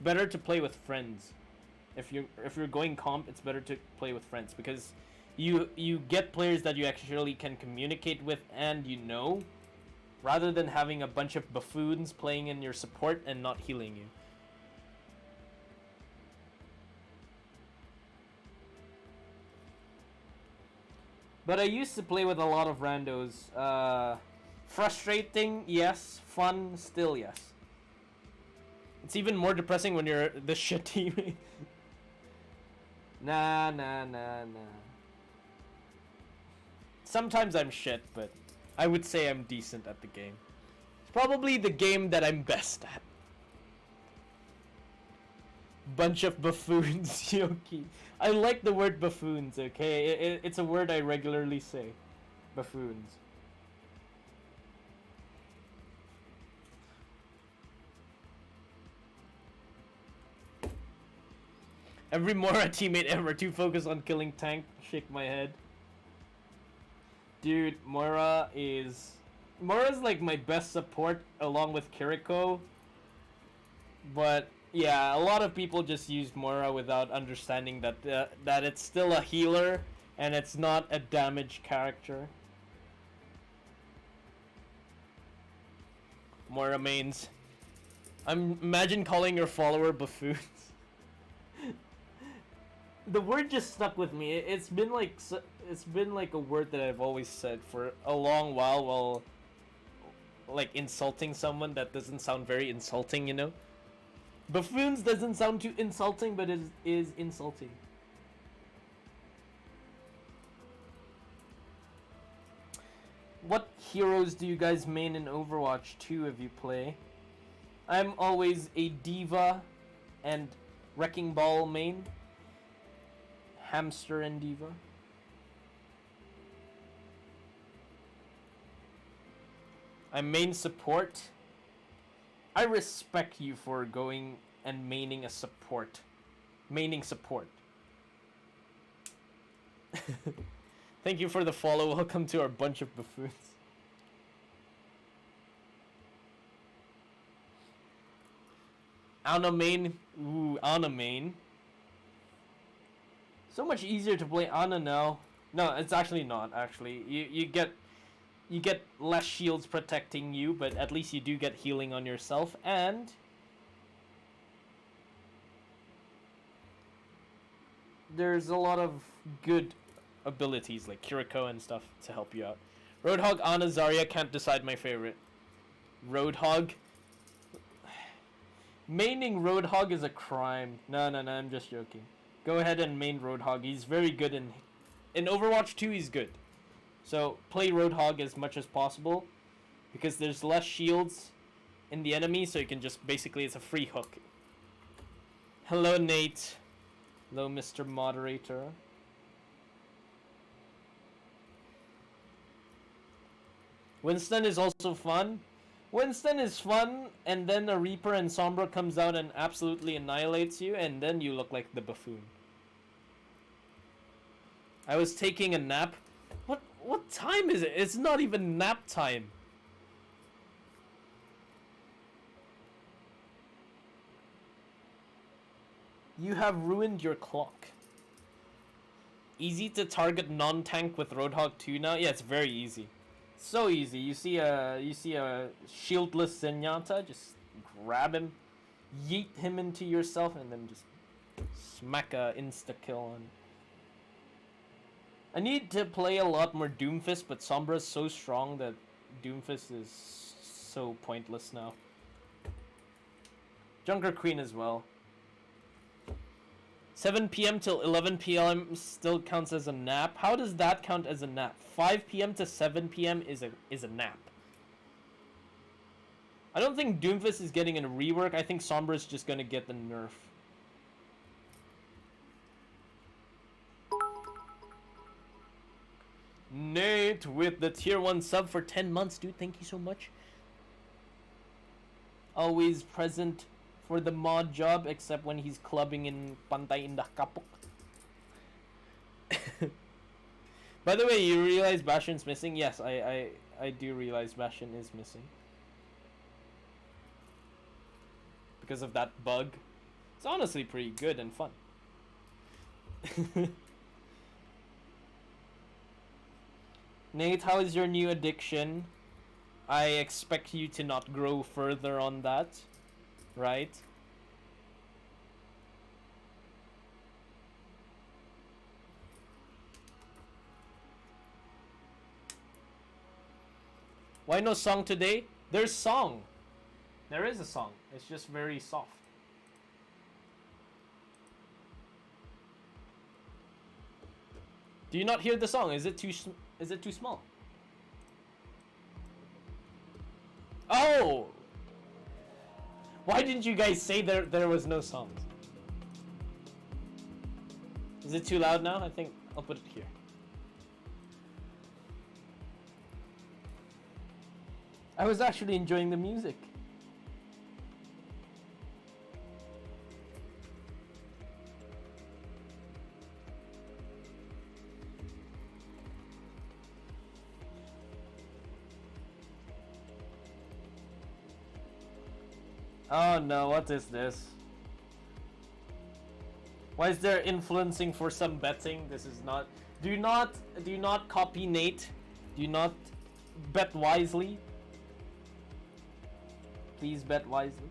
better to play with friends. If you're going comp, it's better to play with friends because you get players that you actually can communicate with and you know, rather than having a bunch of buffoons playing in your support and not healing you. But I used to play with a lot of randos. Frustrating, yes. Fun, still yes. It's even more depressing when you're the shit teammate. Nah. Sometimes I'm shit, but I would say I'm decent at the game. It's probably the game that I'm best at. Bunch of buffoons, Yoki. I like the word buffoons, okay? It's a word I regularly say. Buffoons. Every Mora teammate ever too focused on killing tank. Shake my head. Dude, Mora's like my best support along with Kiriko. But yeah, a lot of people just use Mora without understanding that that it's still a healer and it's not a damage character. Mora mains. Imagine calling your follower buffoons. The word just stuck with me. It's been like a word that I've always said for a long while while like insulting someone that doesn't sound very insulting, you know? Buffoons doesn't sound too insulting, but it is insulting. What heroes do you guys main in Overwatch 2 if you play? I'm always a diva and Wrecking Ball main. Hamster and diva. I'm main support. I respect you for going and maining a support. Maining support. Thank you for the follow. Welcome to our bunch of buffoons. Ana main. Ooh, Ana main. So much easier to play Ana now. No, it's actually not. Actually, you get less shields protecting you, but at least you do get healing on yourself, and there's a lot of good abilities like Kiriko and stuff to help you out. Roadhog, Ana, Zarya, can't decide my favorite. Roadhog. Maining Roadhog is a crime. No, I'm just joking. Go ahead and main Roadhog. He's very good in Overwatch 2. He's good. So play Roadhog as much as possible because there's less shields in the enemy, so you can just basically it's a free hook. Hello Nate. Hello Mr. Moderator. Winston is also fun. Winston is fun, and then a Reaper and Sombra comes out and absolutely annihilates you, and then you look like the buffoon. I was taking a nap. What time is it? It's not even nap time. You have ruined your clock. Easy to target non-tank with Roadhog 2 now? Yeah, it's very easy. So easy. You see a shieldless Zenyatta, just grab him, yeet him into yourself, and then just smack a insta-kill on. I need to play a lot more Doomfist, but Sombra's so strong that Doomfist is so pointless now. Junker Queen as well. 7 p.m. till 11 p.m. still counts as a nap. How does that count as a nap? 5 p.m. to 7 p.m. is a nap. I don't think Doomfist is getting a rework. I think Sombra's just gonna get the nerf. Nate with the tier 1 sub for 10 months, dude. Thank you so much. Always present for the mod job, except when he's clubbing in Pantay Indah Kapok. By the way, you realize Bastion's missing? Yes, I do realize Bastion is missing. Because of that bug. It's honestly pretty good and fun. Nate, how is your new addiction? I expect you to not grow further on that, right? Why no song today? There's song. There is a song. It's just very soft. Do you not hear the song? Is it too small? Oh! Why didn't you guys say there was no songs? Is it too loud now? I think I'll put it here. I was actually enjoying the music. Oh no, what is this? Why is there influencing for some betting? This is not... Do not copy Nate. Do not bet wisely. Please bet wisely.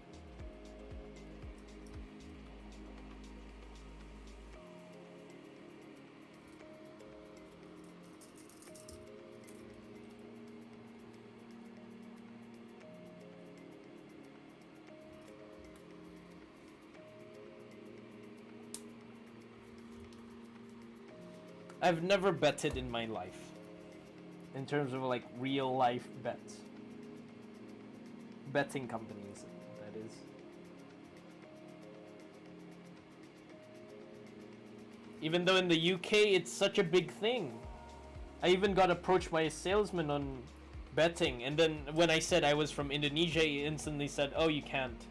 I've never betted in my life. In terms of like real life bets. Betting companies, that is. Even though in the UK it's such a big thing. I even got approached by a salesman on betting, and then when I said I was from Indonesia, he instantly said, oh, you can't,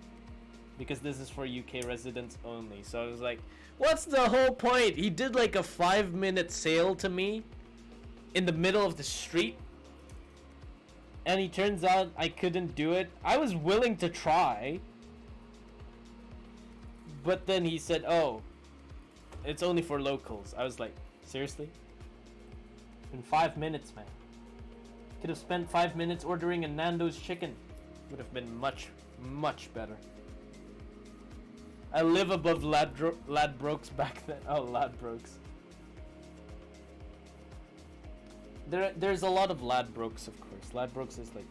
because this is for UK residents only. So I was like, what's the whole point? He did like a 5-minute sale to me in the middle of the street, and he turns out I couldn't do it. I was willing to try, but then he said, oh, it's only for locals. I was like, seriously? In 5 minutes, man. Could have spent 5 minutes ordering a Nando's chicken. Would have been much, much better. I live above Ladbrokes back then. Oh, Ladbrokes. There's a lot of Ladbrokes, of course. Ladbrokes is like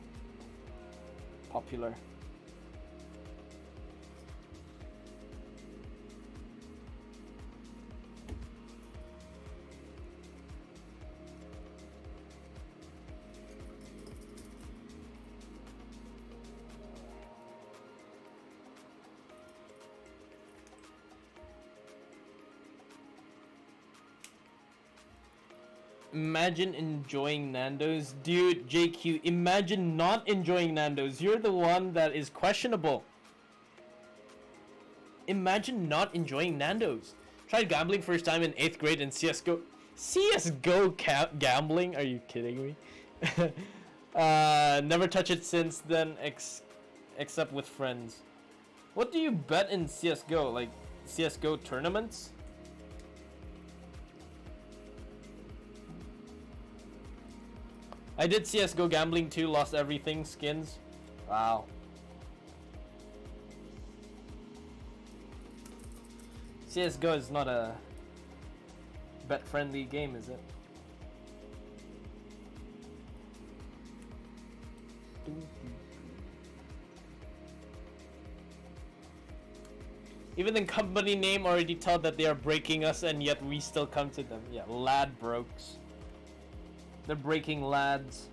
popular. Imagine enjoying Nando's. Dude, JQ, imagine not enjoying Nando's. You're the one that is questionable. Imagine not enjoying Nando's. Tried gambling first time in 8th grade in CSGO. CSGO gambling? Are you kidding me? Never touch it since then, except with friends. What do you bet in CSGO? Like CSGO tournaments? I did CSGO gambling too, lost everything, skins. Wow. CSGO is not a bet-friendly game, is it? Even the company name already tell that they are breaking us, and yet we still come to them. Yeah, Ladbrokes. They're breaking lads.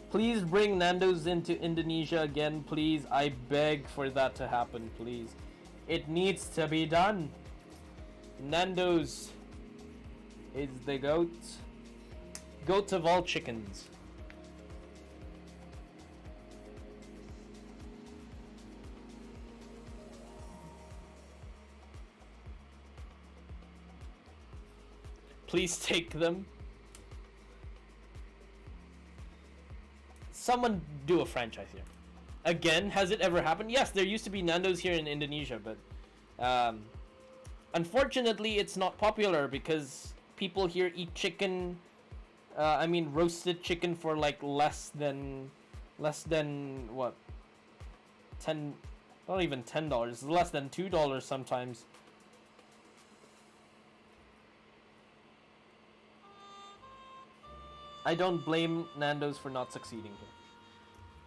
Please bring Nando's into Indonesia again, please. I beg for that to happen, please. It needs to be done. Nando's is the goat. Goat of all chickens. Please take them. someone do a franchise here. Again, has it ever happened? Yes, there used to be Nando's here in Indonesia, but unfortunately, it's not popular because people here eat chicken. I mean, roasted chicken for like less than what? Not even $10. Less than $2 sometimes. I don't blame Nando's for not succeeding here.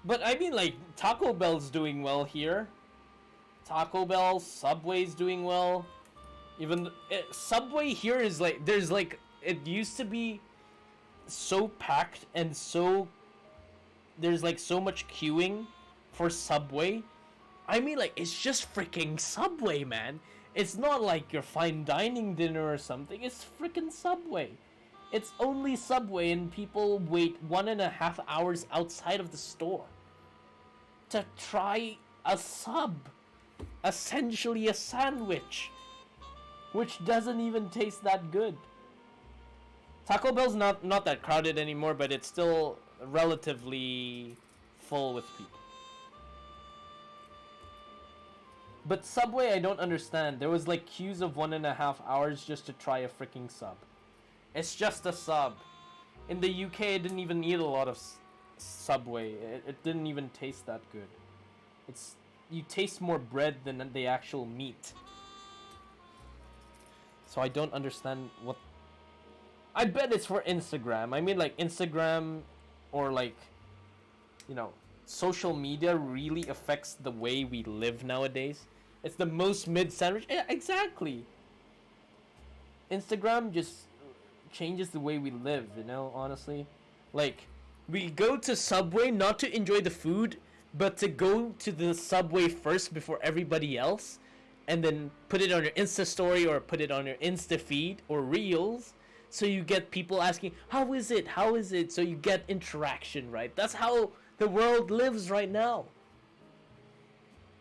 But I mean, like, Taco Bell's doing well here. Taco Bell, Subway's doing well. Even Subway here is like, there's like, it used to be so packed and so, there's like so much queuing for Subway. I mean, like, it's just freaking Subway, man. It's not like your fine dining dinner or something. It's freaking Subway. It's only Subway, and people wait 1.5 hours outside of the store to try a sub. Essentially a sandwich, which doesn't even taste that good. Taco Bell's not that crowded anymore, but it's still relatively full with people. But Subway, I don't understand. There was like queues of 1.5 hours just to try a freaking sub. It's just a sub. In the UK, I didn't even eat a lot of Subway. It didn't even taste that good. You taste more bread than the actual meat. So I don't understand what... I bet it's for Instagram. I mean, like, Instagram or like, you know, social media really affects the way we live nowadays. It's the most mid sandwich. Yeah, exactly. Instagram just changes the way we live, you know, honestly. Like, we go to Subway not to enjoy the food, but to go to the Subway first before everybody else, and then put it on your Insta story or put it on your Insta feed or Reels, so you get people asking, how is it? How is it? So you get interaction, right? That's how the world lives right now.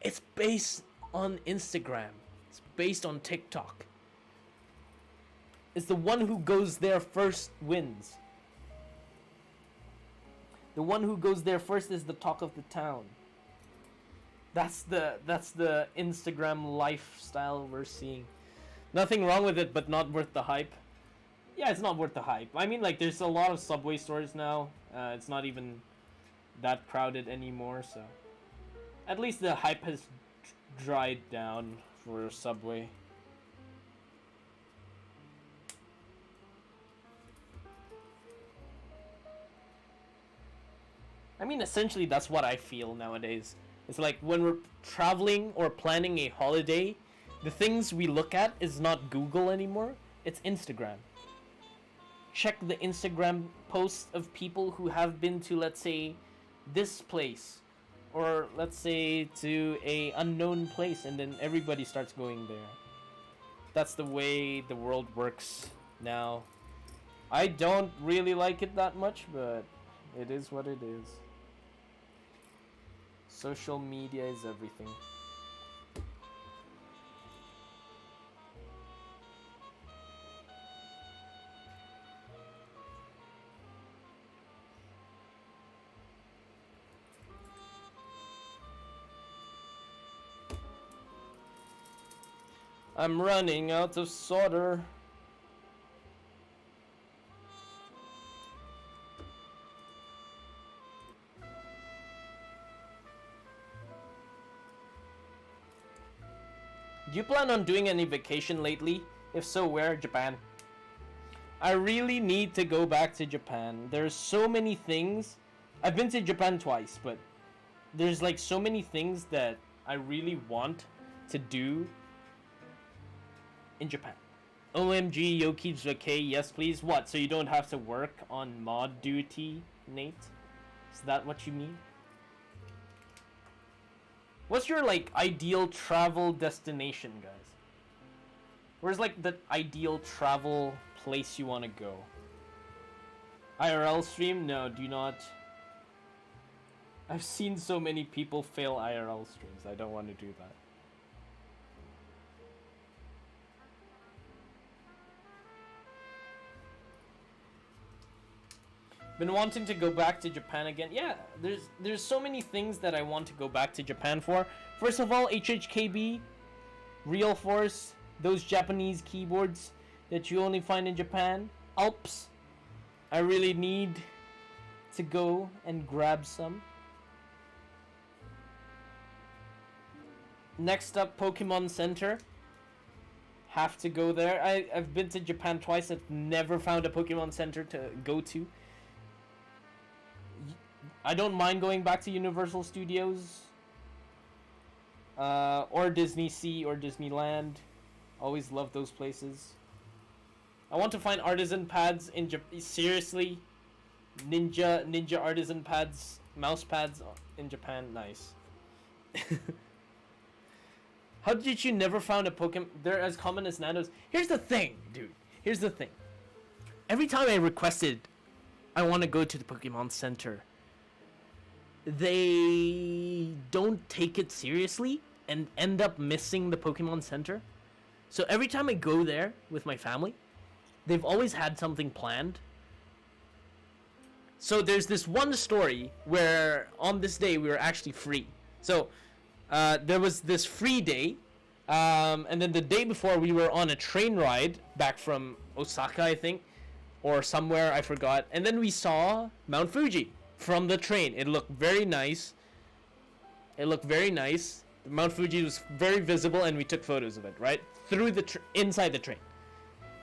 It's based on Instagram. It's based on TikTok. It's the one who goes there first wins. The one who goes there first is the talk of the town. That's the Instagram lifestyle we're seeing. Nothing wrong with it, but not worth the hype. Yeah, it's not worth the hype. I mean, like, there's a lot of Subway stores now. It's not even that crowded anymore, so at least the hype has dried down for Subway. I mean, essentially, that's what I feel nowadays. It's like when we're traveling or planning a holiday, the things we look at is not Google anymore, it's Instagram. Check the Instagram posts of people who have been to, let's say, this place, or let's say to a unknown place, and then everybody starts going there. That's the way the world works now. I don't really like it that much, but it is what it is. Social media is everything. I'm running out of solder. Do you plan on doing any vacation lately? If so, where? Japan. I really need to go back to Japan. There's so many things. I've been to Japan twice, but there's like so many things that I really want to do in Japan. OMG, Yo keeps vacay. Yes, please. What? So you don't have to work on mod duty, Nate? Is that what you mean? What's your, like, ideal travel destination, guys? Where's, like, the ideal travel place you want to go? IRL stream? No, do not. I've seen so many people fail IRL streams. I don't want to do that. Been wanting to go back to Japan again. Yeah, there's so many things that I want to go back to Japan for. First of all, HHKB, Real Force, those Japanese keyboards that you only find in Japan. Alps. I really need to go and grab some. Next up, Pokemon Center. Have to go there. I've been to Japan twice. I've never found a Pokemon Center to go to. I don't mind going back to Universal Studios. Or Disney Sea or Disneyland. Always love those places. I want to find artisan pads in Japan. Seriously? Ninja artisan pads, mouse pads in Japan. Nice. How did you never found a Pokemon? They're as common as Nandos. Here's the thing, dude. Here's the thing. Every time I requested, I want to go to the Pokemon Center, they don't take it seriously and end up missing the Pokemon Center. So every time I go there with my family, they've always had something planned. So there's this one story where on this day we were actually free. So there was this free day, and then the day before we were on a train ride back from Osaka, I think, or somewhere, I forgot. And then we saw Mount Fuji from the train. It looked very nice. Mount Fuji was very visible, and we took photos of it, right? Through the inside the train.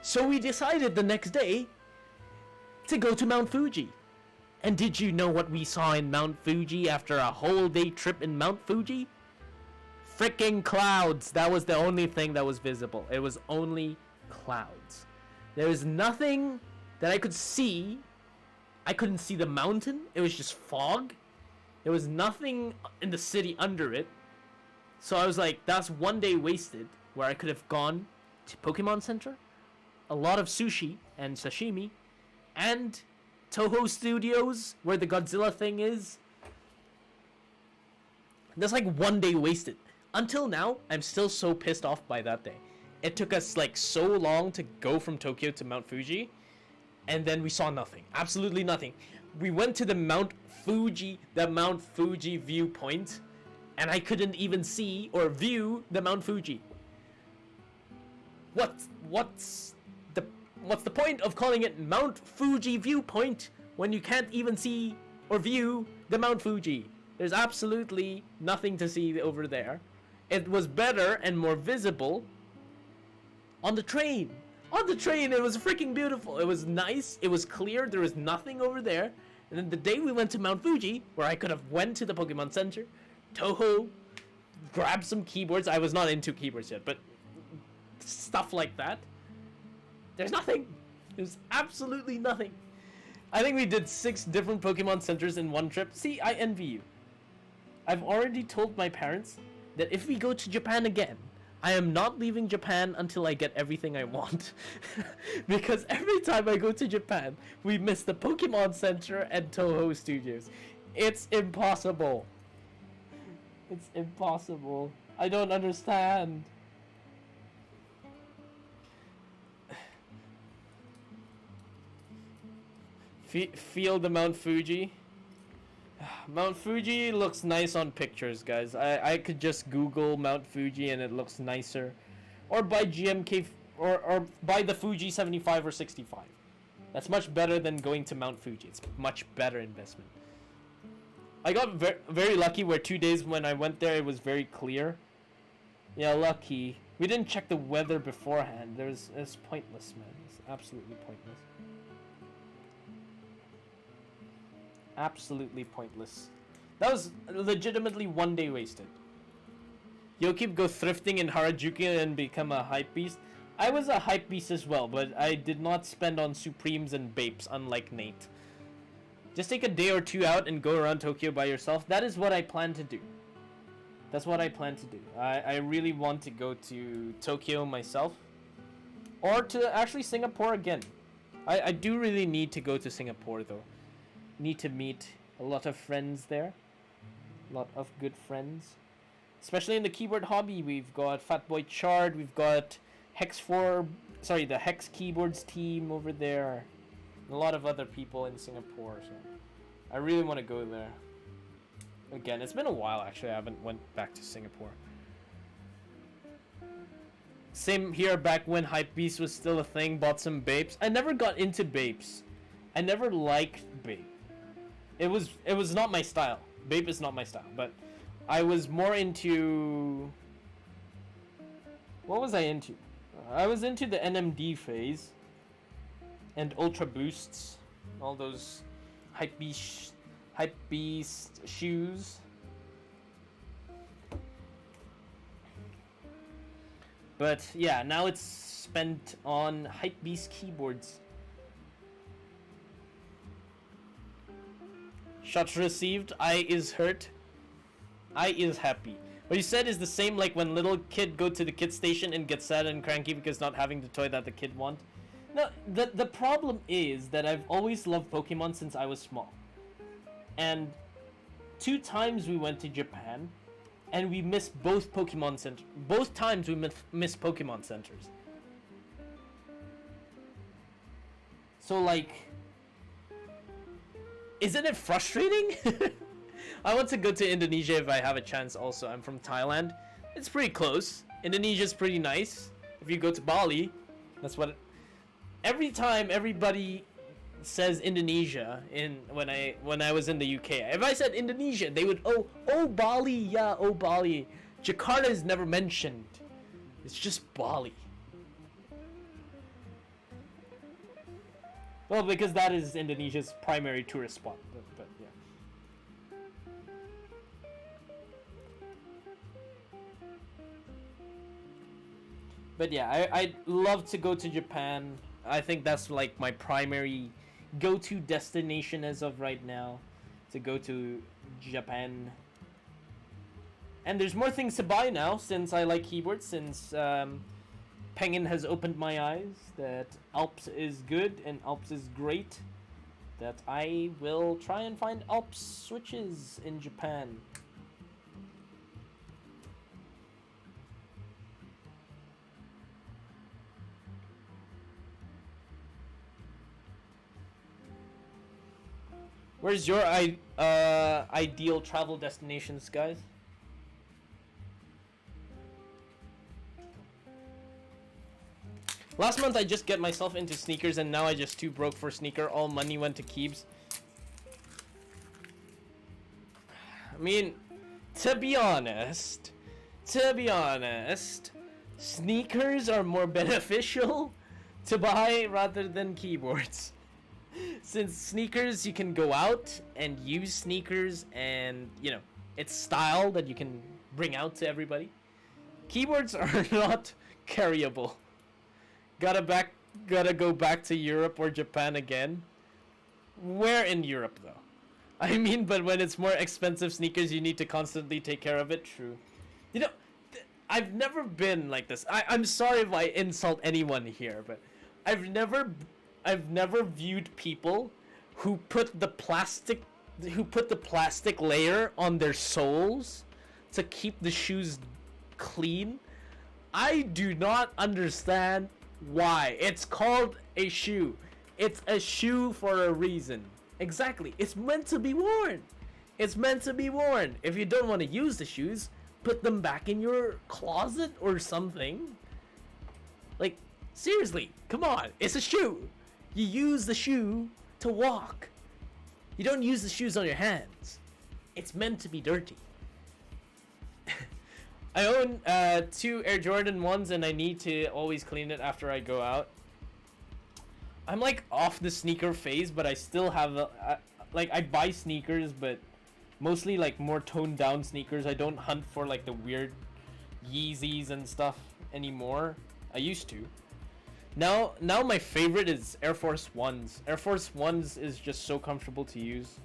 So we decided the next day to go to Mount Fuji. And did you know what we saw in Mount Fuji after a whole day trip in Mount Fuji? Freaking clouds. That was the only thing that was visible. It was only clouds. There was nothing that I could see. I couldn't see the mountain. It was just fog. There was nothing in the city under it. So I was like, that's one day wasted where I could have gone to Pokemon Center, a lot of sushi and sashimi, and Toho Studios, where the Godzilla thing is. That's like one day wasted. Until now, I'm still so pissed off by that day. It took us like so long to go from Tokyo to Mount Fuji, and then we saw nothing. Absolutely nothing. We went to the Mount Fuji viewpoint, and I couldn't even see or view the Mount Fuji. What's the point of calling it Mount Fuji viewpoint when you can't even see or view the Mount Fuji? There's absolutely nothing to see over there. It was better and more visible on the train. On the train, it was freaking beautiful. It was nice. It was clear. There was nothing over there. And then the day we went to Mount Fuji, where I could have went to the Pokemon Center, Toho, grabbed some keyboards. I was not into keyboards yet, but stuff like that. There's nothing. There's absolutely nothing. I think we did 6 different Pokemon Centers in one trip. See, I envy you. I've already told my parents that if we go to Japan again, I am not leaving Japan until I get everything I want. Because every time I go to Japan, we miss the Pokemon Center and Toho Studios. It's impossible. It's impossible. I don't understand. Feel the Mount Fuji. Mount Fuji looks nice on pictures, guys. I could just Google Mount Fuji and it looks nicer. Or buy GMK, or buy the Fuji 75 or 65. That's much better than going to Mount Fuji. It's much better investment. I got very lucky where 2 days when I went there it was very clear. Yeah, lucky. We didn't check the weather beforehand. It's pointless, man. It's absolutely pointless. Absolutely pointless. That was legitimately one day wasted. Yokib go thrifting in Harajuku and become a hype beast. I was a hype beast as well, but I did not spend on Supremes and Bapes, unlike Nate. Just take a day or 2 out and go around Tokyo by yourself. That is what I plan to do. That's what I plan to do. I really want to go to Tokyo myself. Or to actually Singapore again. I do really need to go to Singapore though. Need to meet a lot of friends there. A lot of good friends. Especially in the keyboard hobby. We've got Fatboy Chard. We've got the Hex Keyboards team over there. A lot of other people in Singapore, so I really want to go there. Again, it's been a while actually. I haven't went back to Singapore. Same here, back when Hypebeast was still a thing. Bought some Bapes. I never got into Bapes. I never liked Bape. It was not my style. Bape is not my style, but I was more into... What was I into? I was into the NMD phase and Ultra Boosts, all those Hypebeast shoes. But yeah, now it's spent on Hypebeast keyboards. Shots received. I is hurt. I is happy. What you said is the same like when little kid go to the kid station and get sad and cranky because not having the toy that the kid want. No, the problem is that I've always loved Pokemon since I was small. And 2 times we went to Japan and we missed both Pokemon centers. Both times we missed Pokemon centers. So like, isn't it frustrating? I want to go to Indonesia if I have a chance also. I'm from Thailand. It's pretty close. Indonesia's pretty nice. If you go to Bali, that's what... Every time everybody says Indonesia when I was in the UK. If I said Indonesia, they would, oh Bali, yeah, oh Bali. Jakarta is never mentioned. It's just Bali. Well, because that is Indonesia's primary tourist spot, but yeah. But yeah, I'd love to go to Japan. I think that's like my primary go-to destination as of right now, to go to Japan. And there's more things to buy now since I like keyboards, since Penguin has opened my eyes that Alps is good and Alps is great, that I will try and find Alps switches in Japan. Where's your ideal travel destinations, guys? Last month I just get myself into sneakers and now I just too broke for sneaker. All money went to Keebs. I mean, to be honest, sneakers are more beneficial to buy rather than keyboards. Since sneakers, you can go out and use sneakers and, you know, it's style that you can bring out to everybody. Keyboards are not carryable. Gotta go back to Europe or Japan again. Where in Europe, though? I mean, but when it's more expensive sneakers, you need to constantly take care of it. True. You know, I've never been like this. I'm sorry if I insult anyone here, but I've never viewed people who put the plastic layer on their soles to keep the shoes clean. I do not understand why. It's called a shoe. It's a shoe for a reason. Exactly. It's meant to be worn. It's meant to be worn. If you don't want to use the shoes, put them back in your closet or something. Like, seriously, come on. It's a shoe. You use the shoe to walk. You don't use the shoes on your hands. It's meant to be dirty. I own 2 Air Jordan 1s and I need to always clean it after I go out. I'm like off the sneaker phase, but I still have like I buy sneakers, but mostly like more toned down sneakers. I don't hunt for like the weird Yeezys and stuff anymore. I used to. Now my favorite is Air Force 1s. Air Force 1s is just so comfortable to use,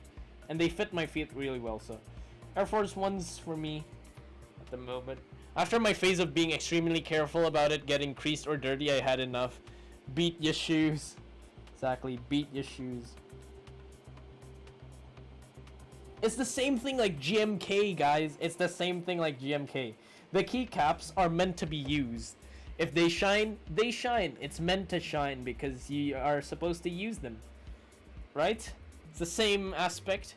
and they fit my feet really well. So Air Force 1s for me at the moment. After my phase of being extremely careful about it getting creased or dirty, I had enough. Beat your shoes. Exactly, beat your shoes. It's the same thing like GMK, guys. It's the same thing like GMK. The keycaps are meant to be used. If they shine, they shine. It's meant to shine because you are supposed to use them. right? It's the same aspect.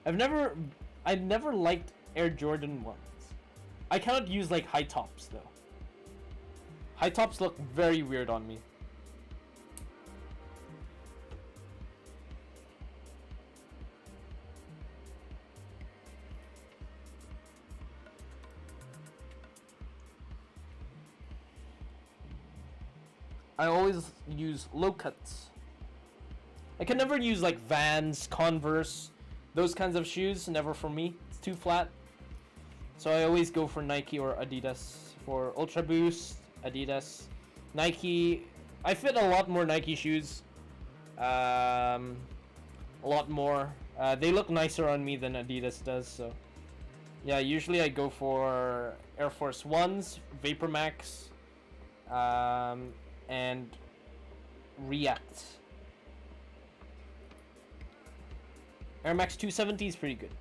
I've never liked Air Jordan 1s. I cannot use like high tops though. High tops look very weird on me. I always use low cuts. I can never use like Vans, Converse, those kinds of shoes. Never for me. It's too flat. So I always go for Nike or Adidas. For Ultra Boost, Adidas, Nike. I fit a lot more Nike shoes. A lot more. They look nicer on me than Adidas does. So yeah, usually I go for Air Force Ones, Vapor Max, and React. Air Max 270 is pretty good.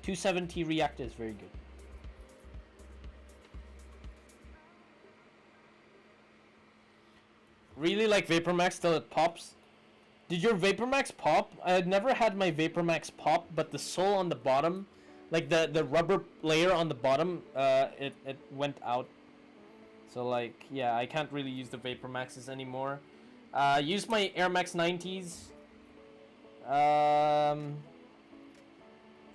270 React is very good. Really like Vapor Max till it pops. Did your Vapor Max pop? I had never had my Vapor Max pop, but the sole on the bottom, like the rubber layer on the bottom, it went out. So like, yeah, I can't really use the Vapor Maxes anymore. Use my Air Max 90s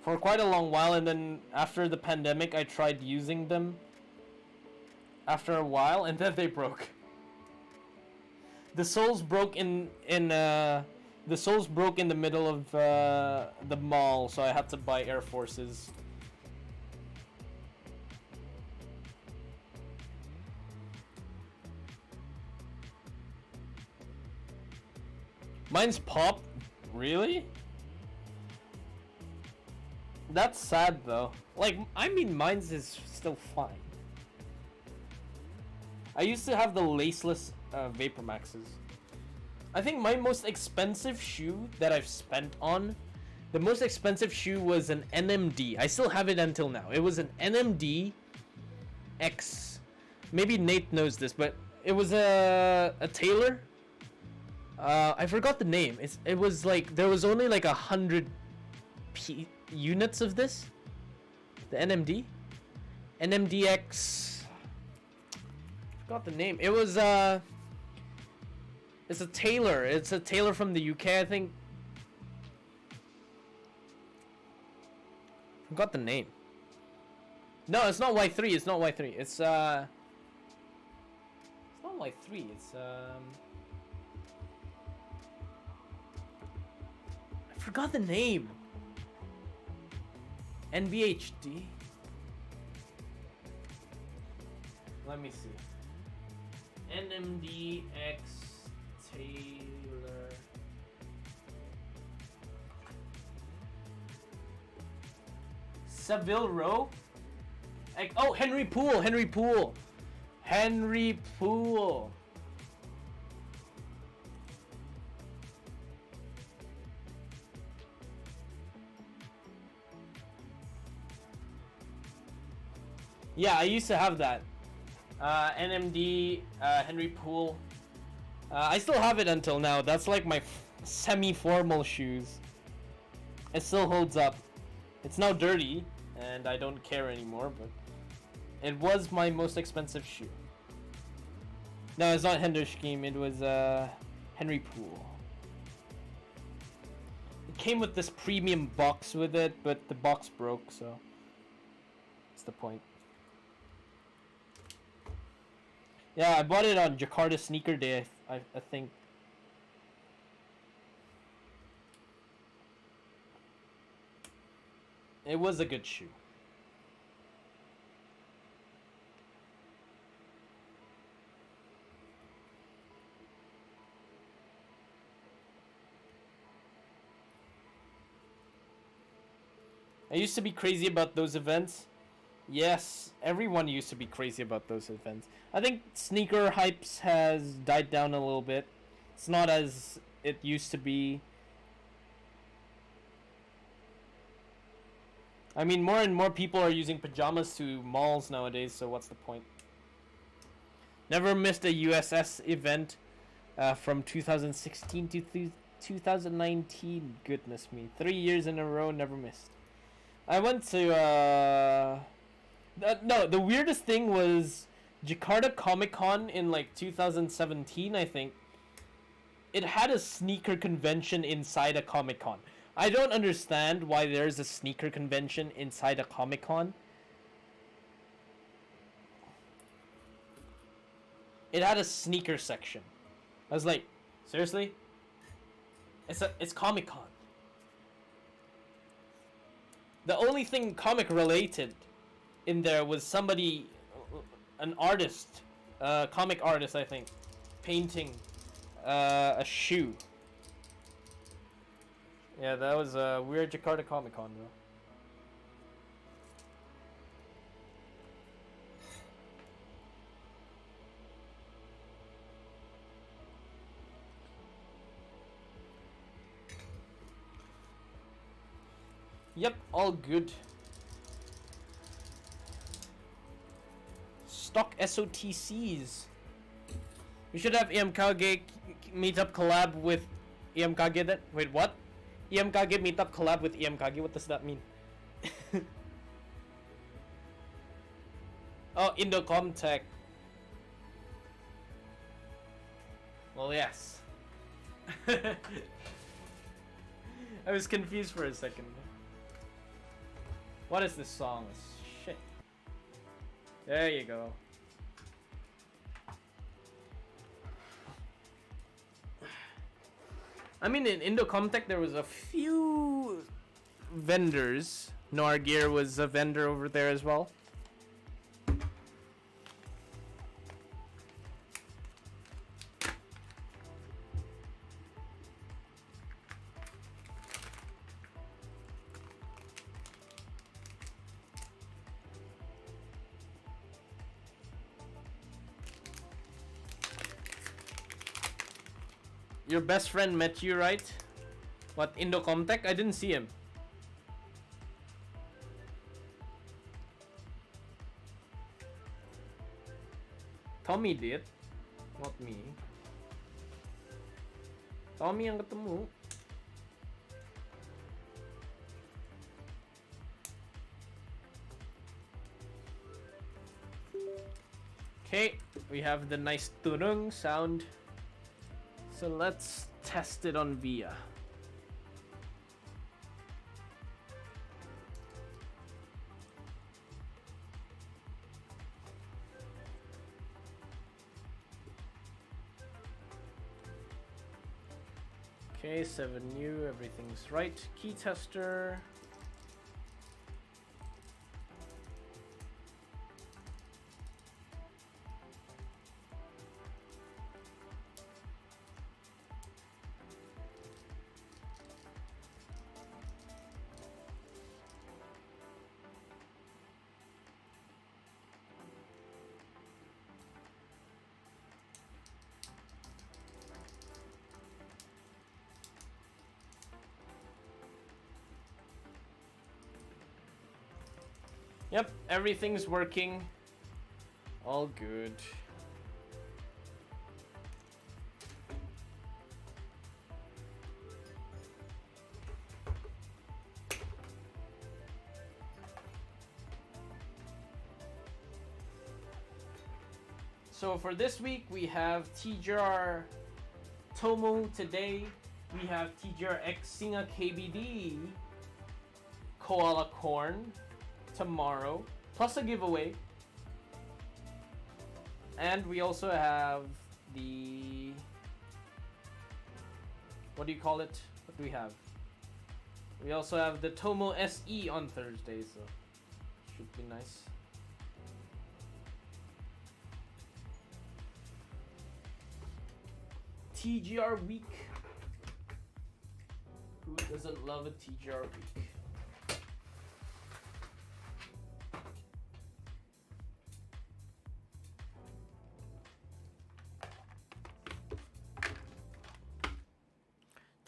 for quite a long while, and then after the pandemic I tried using them after a while, and then they broke. The soles broke in the middle of the mall, so I had to buy Air Forces. Mine's pop? Really? That's sad though. Like, I mean, mine's is still fine. I used to have the laceless Vapor Maxes. I think my most expensive shoe that I've spent on, the most expensive shoe was an NMD. I still have it until now. It was an NMD X. Maybe Nate knows this, but it was a Taylor. I forgot the name. It was like, there was only like 100 units of this. The NMD. NMDX. Forgot the name. It was it's a Taylor. It's a Taylor from the UK, I think. Forgot the name. No, it's not Y3. It's not Y3. It's not Y3. It's I forgot the name. NVHD. Let me see. NMDX Taylor. Savile Row? Oh, Henry Poole. Henry Poole. Henry Poole. Yeah, I used to have that. NMD, Henry Poole. I still have it until now. That's like my semi-formal shoes. It still holds up. It's now dirty, and I don't care anymore, but it was my most expensive shoe. No, it's not Hender Scheme. It was Henry Poole. It came with this premium box with it, but the box broke, so that's the point. Yeah, I bought it on Jakarta Sneaker Day, I think. It was a good shoe. I used to be crazy about those events. Yes, everyone used to be crazy about those events. I think sneaker hypes has died down a little bit. It's not as it used to be. I mean, more and more people are using pajamas to malls nowadays, so what's the point? Never missed a USS event. from 2016 to 2019. Goodness me, 3 years in a row, never missed. I went to no, the weirdest thing was Jakarta Comic Con in like 2017, I think. It had a sneaker convention inside a Comic Con. I don't understand why there's a sneaker convention inside a Comic Con. It had a sneaker section. I was like, seriously? It's Comic Con. The only thing comic related in there was somebody, an artist, comic artist, I think, painting a shoe. Yeah, that was a weird Jakarta Comic Con, though. Yep, all good. Stock SOTCs. We should have EMKG meetup collab with EMKG then. Wait, what? EMKG meetup collab with EMKG? What does that mean? Oh, Indocomtech. Well, yes. I was confused for a second. What is this song? Shit. There you go. I mean, in Indocomtech there was a few vendors. Noirgear was a vendor over there as well. Your best friend met you, right? What, Indocomtech? I didn't see him. Tommy did. Not me. Tommy ang ketemu. Okay, we have the nice turung sound. So let's test it on VIA. Okay, 7 new, everything's right. Key tester. Yep, everything's working. All good. So for this week, we have TGR Tomo today. We have TGR X Singa KBD Koala Corn tomorrow, plus a giveaway. And we also have the, what do you call it? What do we have? We also have the Tomo SE on Thursday, so should be nice. TGR week. Who doesn't love a TGR week?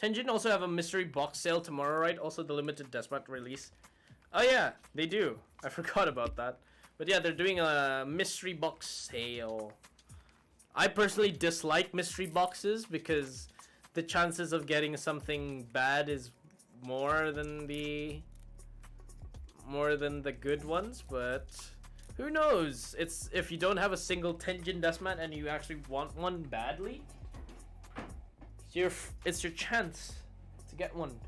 Tenjin also have a mystery box sale tomorrow, right? Also the limited Despot release. Oh yeah, they do. I forgot about that. But yeah, they're doing a mystery box sale. I personally dislike mystery boxes because the chances of getting something bad is more than the good ones, but who knows? It's if you don't have a single Tenjin Deathmat and you actually want one badly, it's your chance to get one.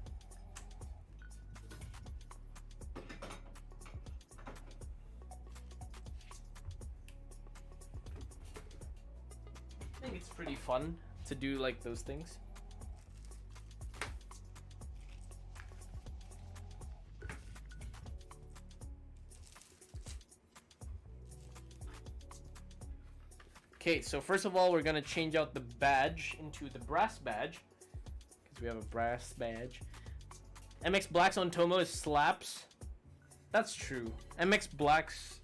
I think it's pretty fun to do like those things. Okay, so first of all, we're gonna change out the badge into the brass badge because we have a brass badge. MX Blacks on Tomo is slaps. That's true. MX Blacks,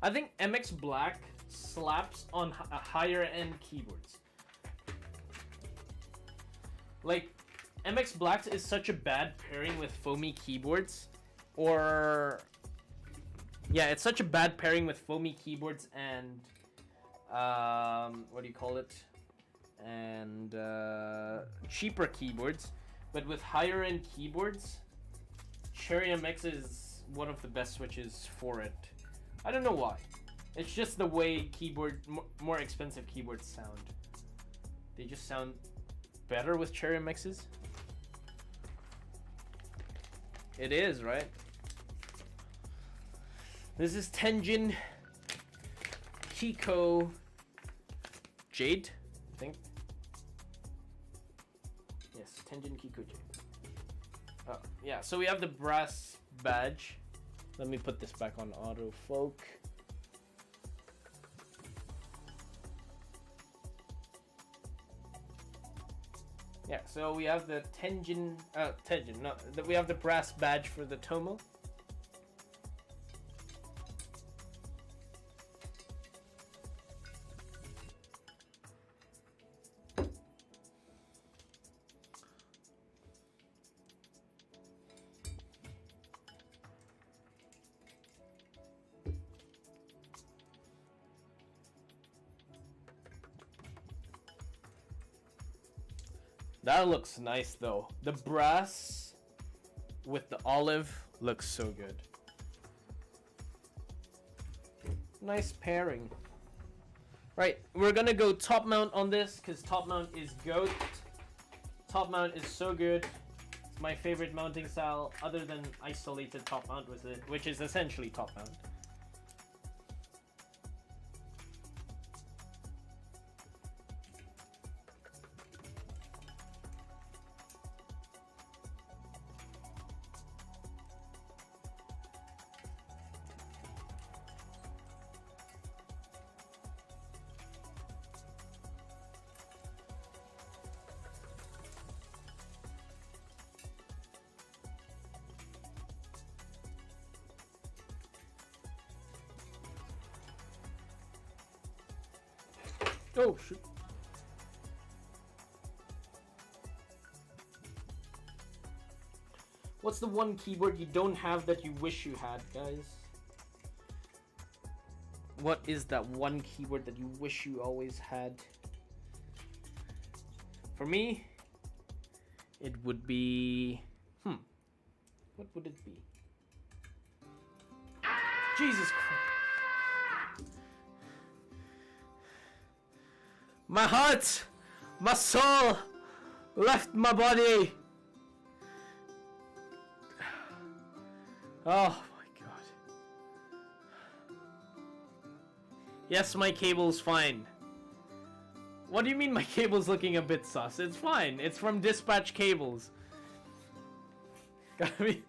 I think MX Black slaps on higher end keyboards. Like MX Blacks is such a bad pairing with foamy keyboards, or yeah, it's such a bad pairing with foamy keyboards and what do you call it? And cheaper keyboards, but with higher end keyboards, Cherry MX is one of the best switches for it. I don't know why. It's just the way more expensive keyboards sound. They just sound better with Cherry MXs. It is, right? This is Tenjin Kiko Jade, I think. Yes, Tenjin Kiko Jade. Oh, yeah, so we have the brass badge. Let me put this back on autofolk. Yeah, so we have the we have the brass badge for the Tomo. That looks nice though. The brass with the olive looks so good. Nice pairing. Right, we're gonna go top mount on this because top mount is GOAT. Top mount is so good. It's my favorite mounting style other than isolated top mount with it, which is essentially top mount. Oh, shoot. What's the one keyboard you don't have that you wish you had, guys? What is that one keyboard that you wish you always had? For me, it would be... What would it be? Jesus Christ. My heart, my soul, left my body. Oh my god. Yes, my cable's fine. What do you mean my cable's looking a bit sus? It's fine. It's from Dispatch Cables. Gotta be...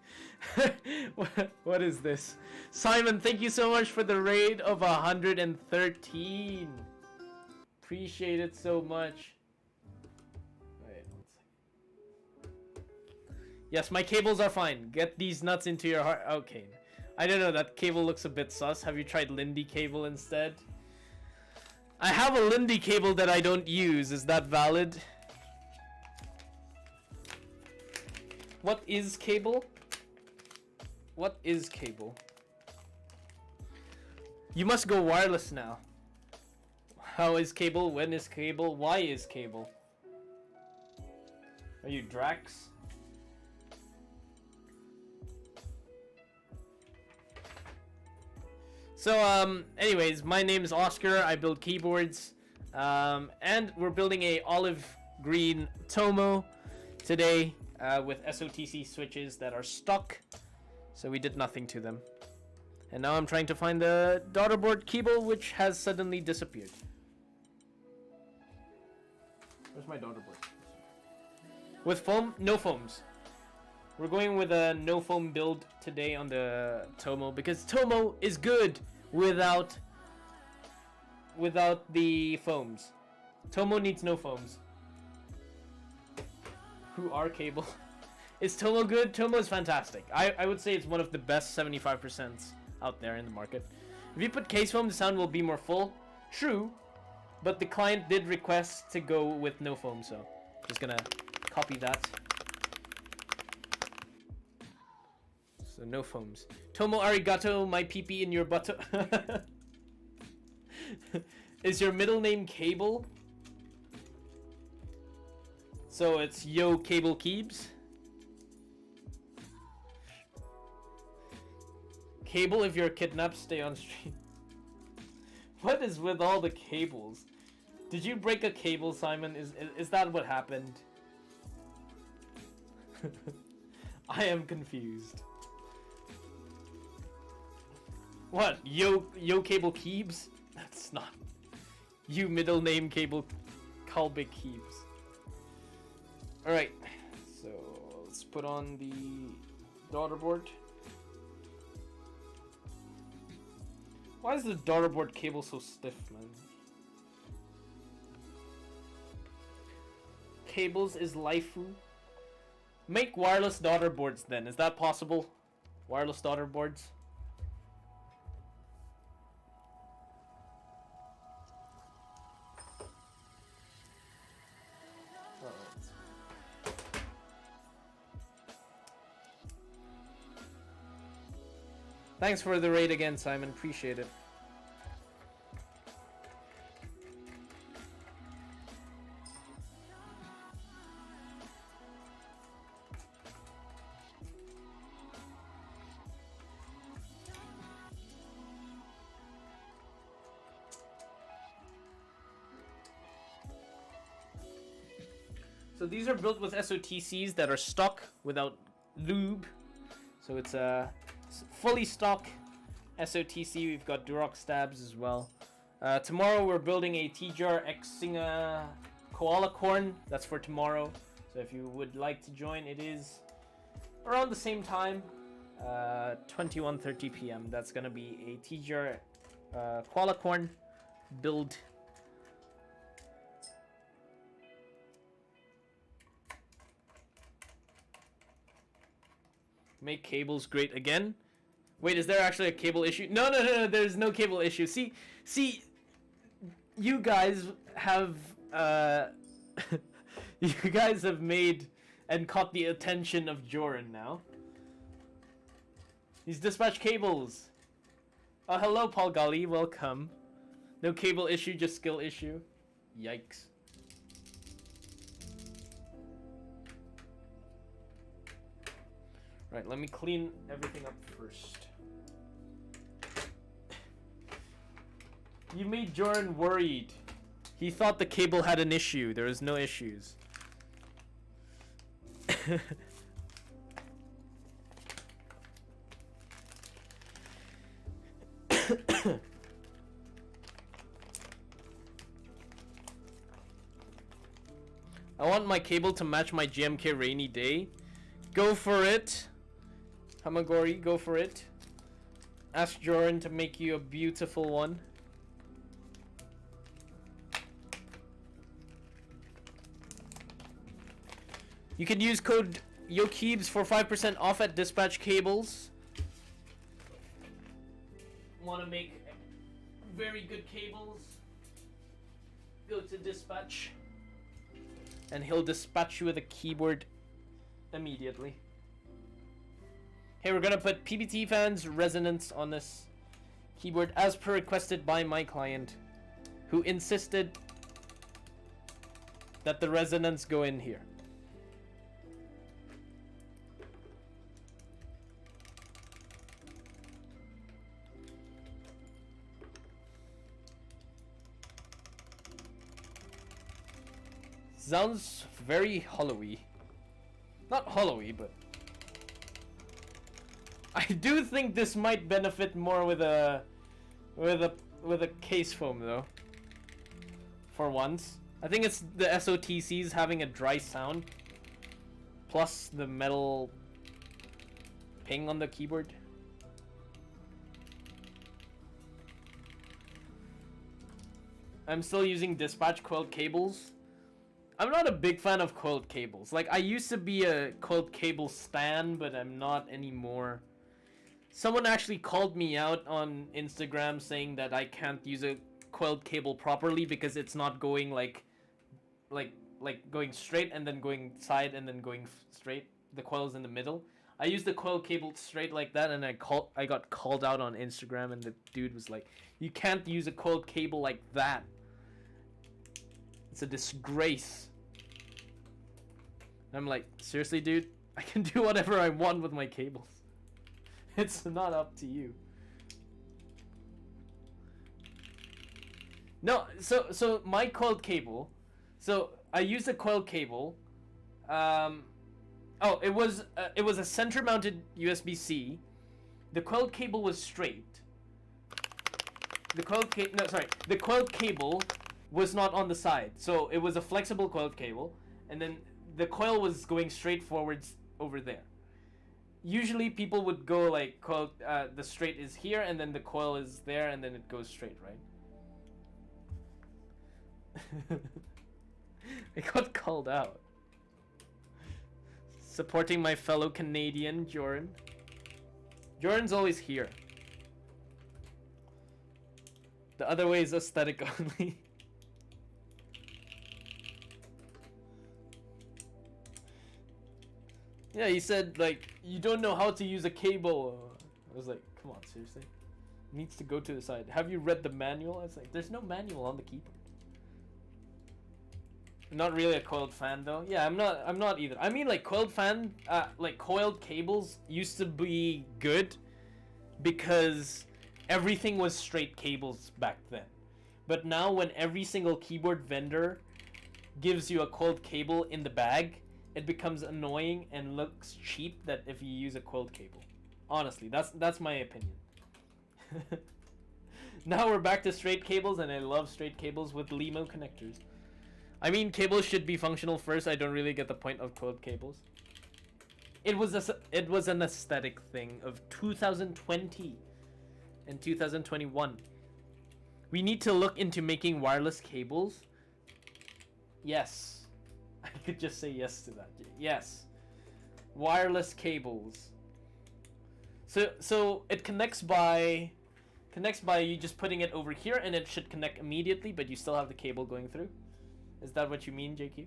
what is this? Simon, thank you so much for the raid of 113. Appreciate it so much. Wait, 1 second. Yes, my cables are fine. Get these nuts into your heart. Okay. I don't know, that cable looks a bit sus. Have you tried Lindy cable instead? I have a Lindy cable that I don't use. Is that valid? What is cable? What is cable? You must go wireless now. How is cable? When is cable? Why is cable? Are you Drax? So, anyways, my name is Oscar. I build keyboards. And we're building a olive green Tomo today with SOTC switches that are stuck. So we did nothing to them. And now I'm trying to find the daughterboard cable, which has suddenly disappeared. Where's my daughterboard? With foam? No foams. We're going with a no foam build today on the Tomo because Tomo is good without the foams. Tomo needs no foams. Who are cable? Is Tomo good? Tomo is fantastic. I would say it's one of the best 75% out there in the market. If you put case foam, the sound will be more full. True, but the client did request to go with no foam, so just gonna copy that. So no foams. Tomo arigato, my pee-pee in your butt. Is your middle name Cable? So it's Yo Cable Keebs. Cable, if you're kidnapped, stay on stream. What is with all the cables? Did you break a cable, Simon? Is that what happened? I am confused. What? Yo Cable Keebs? That's not. You middle name Cable Kalbik Keebs. Alright. So let's put on the daughterboard. Why is the daughterboard cable so stiff, man? Cables is laifu. Make wireless daughterboards then. Is that possible? Wireless daughterboards? Thanks for the raid again, Simon. Appreciate it. So these are built with SOTCs that are stuck without lube. So it's a fully stock SOTC. We've got Duroc stabs as well. Tomorrow we're building a TGR Xinga koala corn. That's for tomorrow. So if you would like to join, it is around the same time, 21:30 p.m. That's gonna be a TGR koala corn build. Make cables great again. Wait, is there actually a cable issue? No, there's no cable issue. See, you guys have you guys have made and caught the attention of Joran now. These dispatch cables. Oh, hello, Paul Gali. Welcome. No cable issue, just skill issue. Yikes. Right, let me clean everything up first. You made Joran worried. He thought the cable had an issue. There is no issues. I want my cable to match my GMK rainy day. Go for it. Hamagori, go for it. Ask Joran to make you a beautiful one. You can use code YOKEEBS for 5% off at Dispatch Cables. Want to make very good cables? Go to Dispatch. And he'll dispatch you with a keyboard immediately. Hey, we're gonna put PBT fans resonance on this keyboard as per requested by my client. who insisted that the resonance go in here. Sounds very hollowy. Not hollowy, but I do think this might benefit more with a case foam though. For once, I think it's the SOTCs having a dry sound, plus the metal ping on the keyboard. I'm still using dispatch coiled cables. I'm not a big fan of coiled cables. Like, I used to be a coiled cable stan, but I'm not anymore. Someone actually called me out on Instagram saying that I can't use a coiled cable properly because it's not going like going straight and then going side and then going straight. The coil's in the middle. I used the coiled cable straight like that, and I got called out on Instagram, and the dude was like, "You can't use a coiled cable like that. It's a disgrace." I'm like, seriously, dude? I can do whatever I want with my cables. It's not up to you. No, so my coiled cable. So I used a coiled cable. Oh, it was a center-mounted USB-C. The coiled cable was straight. The coiled cable was not on the side, so it was a flexible coiled cable, and then the coil was going straight forwards over there. Usually people would go like coil, the straight is here, and then the coil is there, and then it goes straight, right? I got called out. Supporting my fellow Canadian, Joran. Joran's always here. The other way is aesthetic only. Yeah, he said, like, you don't know how to use a cable. I was like, come on, seriously? It needs to go to the side. Have you read the manual? I was like, there's no manual on the keyboard. I'm not really a coiled fan, though. Yeah, I'm not either. I mean, like, coiled cables used to be good because everything was straight cables back then. But now when every single keyboard vendor gives you a coiled cable in the bag, it becomes annoying and looks cheap that if you use a coiled cable. Honestly, that's my opinion. Now we're back to straight cables, and I love straight cables with LEMO connectors. I mean, cables should be functional first. I don't really get the point of coiled cables. It was an aesthetic thing of 2020 and 2021. We need to look into making wireless cables. Yes. I could just say yes to that. Yes. Wireless cables. So it connects by you just putting it over here, and it should connect immediately, but you still have the cable going through. Is that what you mean, JQ?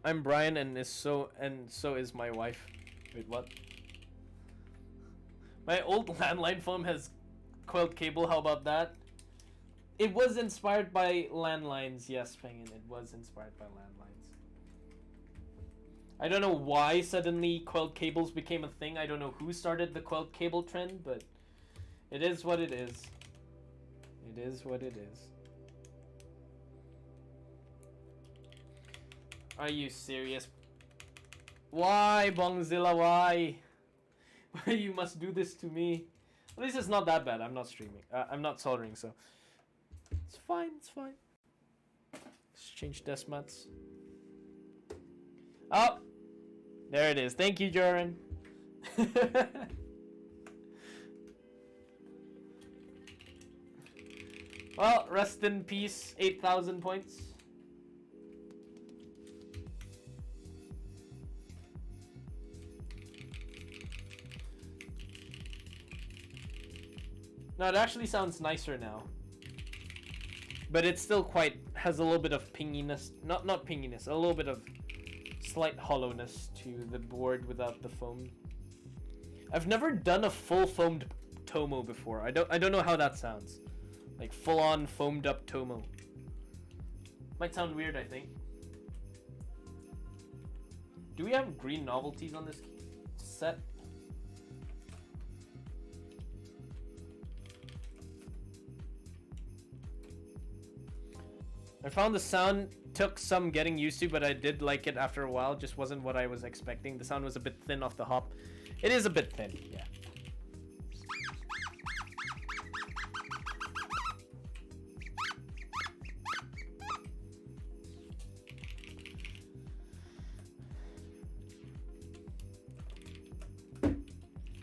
I'm Brian, and so is my wife. Wait, what? My old landline phone has coiled cable. How about that? It was inspired by landlines. Yes, Penguin. It was inspired by landlines. I don't know why suddenly coiled cables became a thing. I don't know who started the coiled cable trend, but it is what it is. It is what it is. Are you serious? Why, Bongzilla? Why? Why you must do this to me? At least it's not that bad. I'm not streaming. I'm not soldering, so it's fine. It's fine. Let's change desk mats. Oh, there it is. Thank you, Joran. Well, rest in peace. 8,000 points. No, it actually sounds nicer now. But it's still quite has a little bit of pinginess, not pinginess, a little bit of slight hollowness to the board without the foam. I've never done a full foamed Tomo before. I don't know how that sounds. Like full on foamed up Tomo. Might sound weird, I think. Do we have green novelties on this set? I found the sound took some getting used to, but I did like it after a while. Just wasn't what I was expecting. The sound was a bit thin off the hop. It is a bit thin, yeah.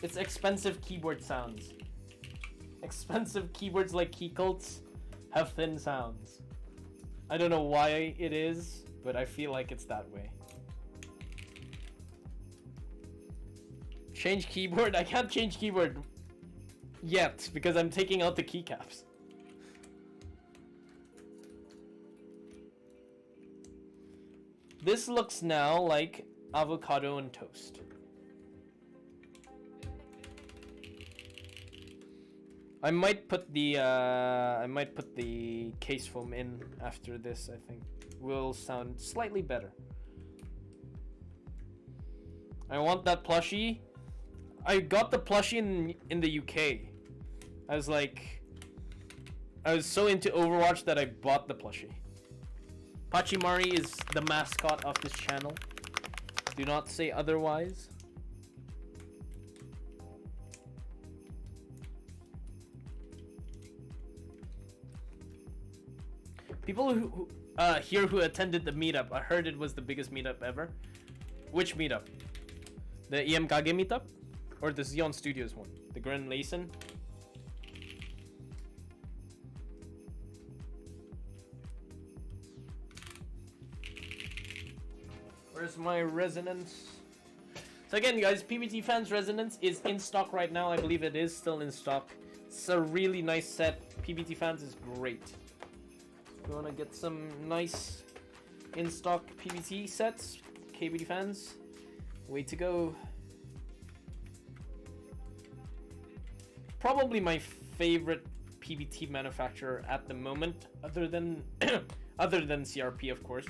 It's expensive keyboard sounds. Expensive keyboards like key cults have thin sounds. I don't know why it is, but I feel like it's that way. Change keyboard? I can't change keyboard yet because I'm taking out the keycaps. This looks now like avocado and toast. I might put the case foam in after this. I think will sound slightly better. I want that plushie. I got the plushie in the UK. I was so into Overwatch that I bought the plushie. Pachimari is the mascot of this channel. Do not say otherwise. People who here who attended the meetup, I heard it was the biggest meetup ever. Which meetup? The EMKG meetup? Or the Xeon Studios one? The Grand Layson? Where's my resonance? So again, guys, PBT Fans Resonance is in stock right now. I believe it is still in stock. It's a really nice set. PBT Fans is great. If you want to get some nice in-stock PBT sets, KBT Fans, way to go. Probably my favorite PBT manufacturer at the moment, other than CRP, of course.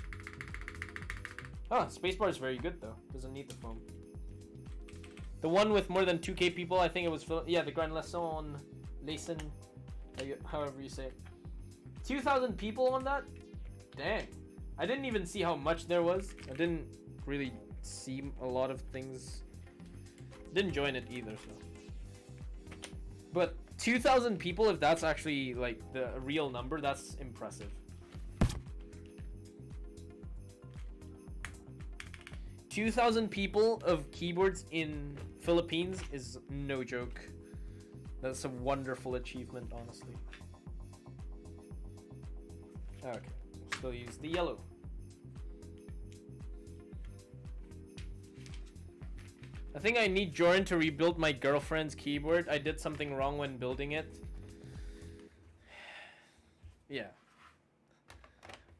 Ah, Spacebar is very good though. Doesn't need the foam. The one with more than 2K people, I think it was, yeah, the Grand Layson, however you say it. 2,000 people on that? Dang. I didn't even see how much there was. I didn't really see a lot of things. Didn't join it either, so. But 2,000 people, if that's actually like the real number, that's impressive. 2,000 people of keyboards in Philippines is no joke. That's a wonderful achievement, honestly. Okay, still use the yellow. I think I need Jordan to rebuild my girlfriend's keyboard. I did something wrong when building it. Yeah.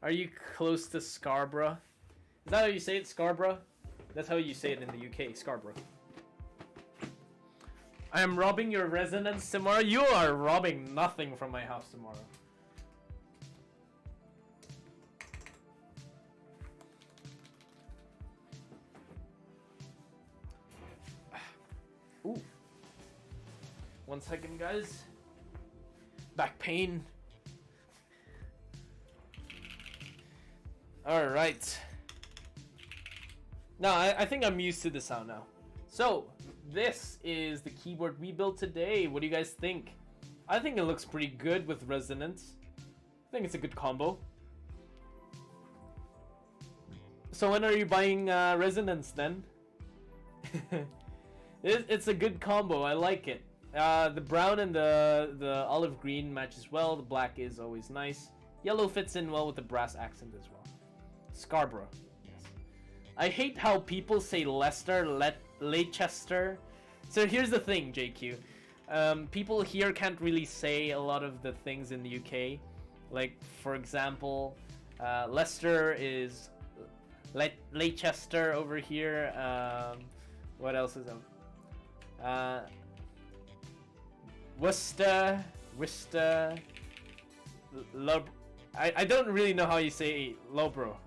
Are you close to Scarborough? Is that how you say it, Scarborough? That's how you say it in the UK, Scarborough. I am robbing your residence tomorrow. You are robbing nothing from my house tomorrow. Ooh. 1 second, guys. Back pain. Alright. Now, I think I'm used to the sound now. So, this is the keyboard we built today. What do you guys think? I think it looks pretty good with resonance. I think it's a good combo. So when are you buying resonance then? It's a good combo. I like it. The brown and the olive green matches well. The black is always nice. Yellow fits in well with the brass accent as well. Scarborough. Yes. I hate how people say Leicester, Leicester. So here's the thing, JQ. People here can't really say a lot of the things in the UK. Like, for example, Leicester is Leicester over here. What else is them? Worcester. I don't really know how you say Loughborough.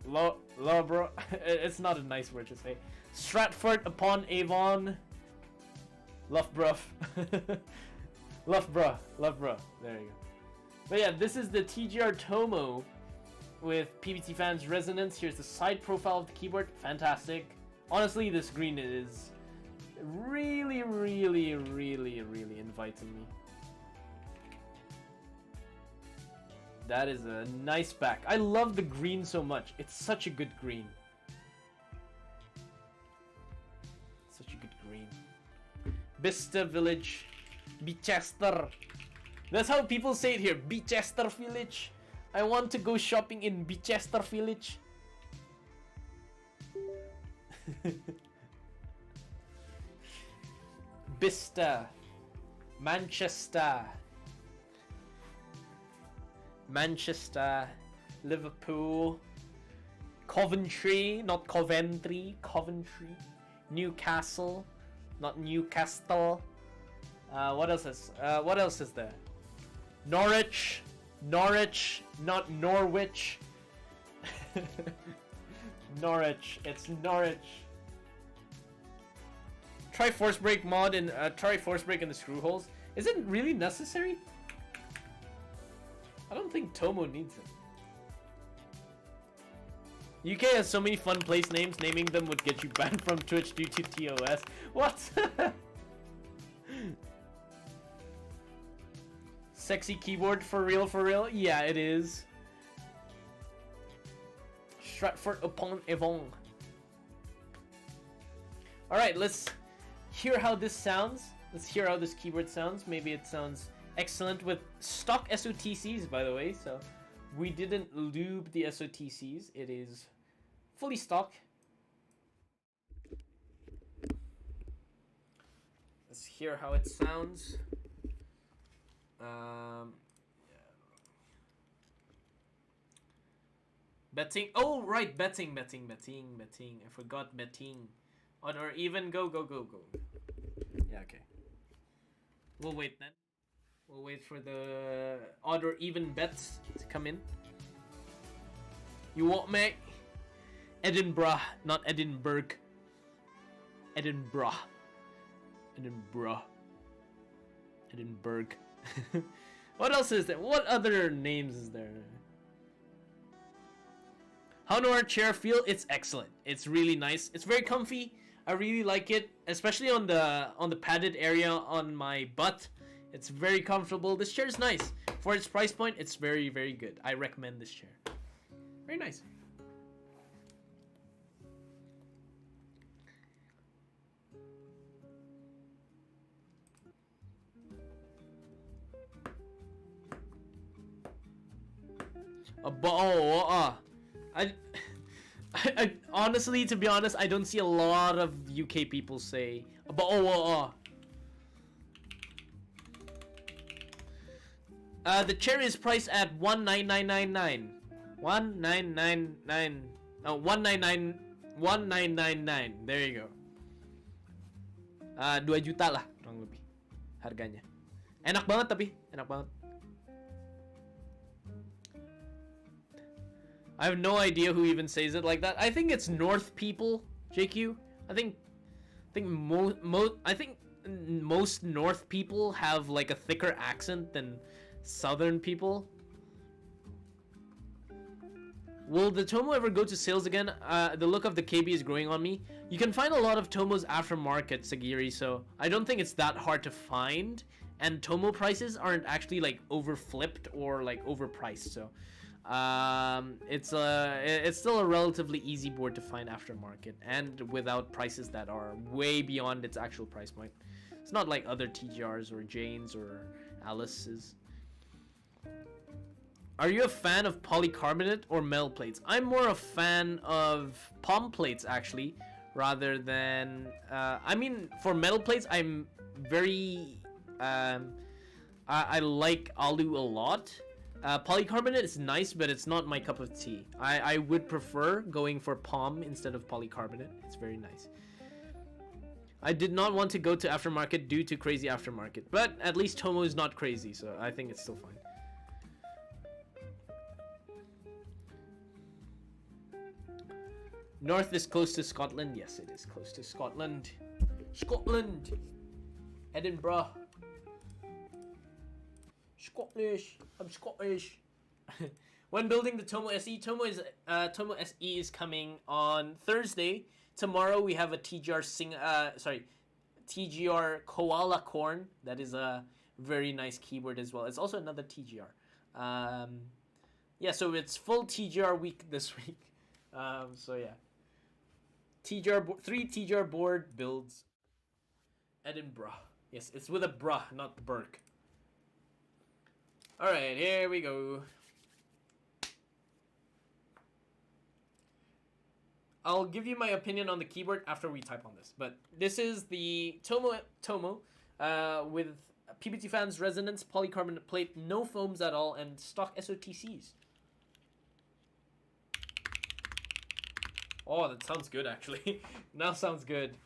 Loughborough. It's not a nice word to say. Stratford upon Avon. Loughborough. Loughborough. There you go. But yeah, this is the TGR Tomo with PBT Fans Resonance. Here's the side profile of the keyboard. Fantastic. Honestly, this green is really inviting me. That is a nice back. I love the green so much. It's such a good green. Such a good green. Bicester Village. Bichester. That's how people say it here. Bichester Village. I want to go shopping in Bichester Village. Bicester. Manchester. Liverpool, Coventry, not Coventry, Coventry, Newcastle, not Newcastle. What else is there? Norwich, not Norwich. Norwich, it's Norwich. Try force break mod and try force break in the screw holes. Is it really necessary? I don't think Tomo needs it. UK has so many fun place names. Naming them would get you banned from Twitch due to TOS. What? Sexy keyboard for real? Yeah, it is. Stratford upon Avon. Alright, let's hear how this sounds. Let's hear how this keyboard sounds. Maybe it sounds excellent with stock SOTCs, by the way, so we didn't lube the SOTCs. It is fully stock. Let's hear how it sounds. Betting. Oh, right, betting. I forgot betting. Odd or even, go. Yeah, okay. We'll wait then. We'll wait for the odd or even bets to come in. You what, mate? Edinburgh, not Edinburgh. Edinburgh. What else is there? What other names is there? How do our chair feel? It's excellent. It's really nice. It's very comfy. I really like it, especially on the padded area on my butt. It's very comfortable. This chair is nice. For its price point, it's very good. I recommend this chair. Very nice. I honestly, to be honest, I don't see a lot of UK people say the chair is priced at 19999. 1999. Oh, 1999. There you go. 2 juta lah kurang lebih harganya. Enak banget tapi, enak banget. I have no idea who even says it like that. I think it's North people, JQ. I think most North people have like a thicker accent than Southern people. Will the Tomo ever go to sales again? The look of the KB is growing on me. You can find a lot of Tomos aftermarket, Sagiri, so I don't think it's that hard to find. And Tomo prices aren't actually like overflipped or like overpriced, so it's still a relatively easy board to find aftermarket and without prices that are way beyond its actual price point. It's not like other TGRs or Janes or Alice's. Are you a fan of polycarbonate or metal plates? I'm more a fan of palm plates actually, rather than I mean, for metal plates I'm very I like alu a lot. Polycarbonate is nice, but it's not my cup of tea. I would prefer going for palm instead of polycarbonate. It's very nice. I did not want to go to aftermarket due to crazy aftermarket, but at least Tomo is not crazy, so I think it's still fine. North is close to Scotland. Yes, it is close to Scotland. Scotland! Edinburgh. Scottish. I'm Scottish. When building the Tomo SE, Tomo SE is coming on Thursday. Tomorrow we have a TGR Koala Corn. That is a very nice keyboard as well. It's also another TGR. Yeah, so it's full TGR week this week. So yeah. Three TGR board builds. Edinburgh. Yes, it's with a bruh, not Burke. Alright, here we go. I'll give you my opinion on the keyboard after we type on this. But this is the Tomo with PBT fans, resonance, polycarbonate plate, no foams at all, and stock SOTCs. Oh, that sounds good actually. Now sounds good.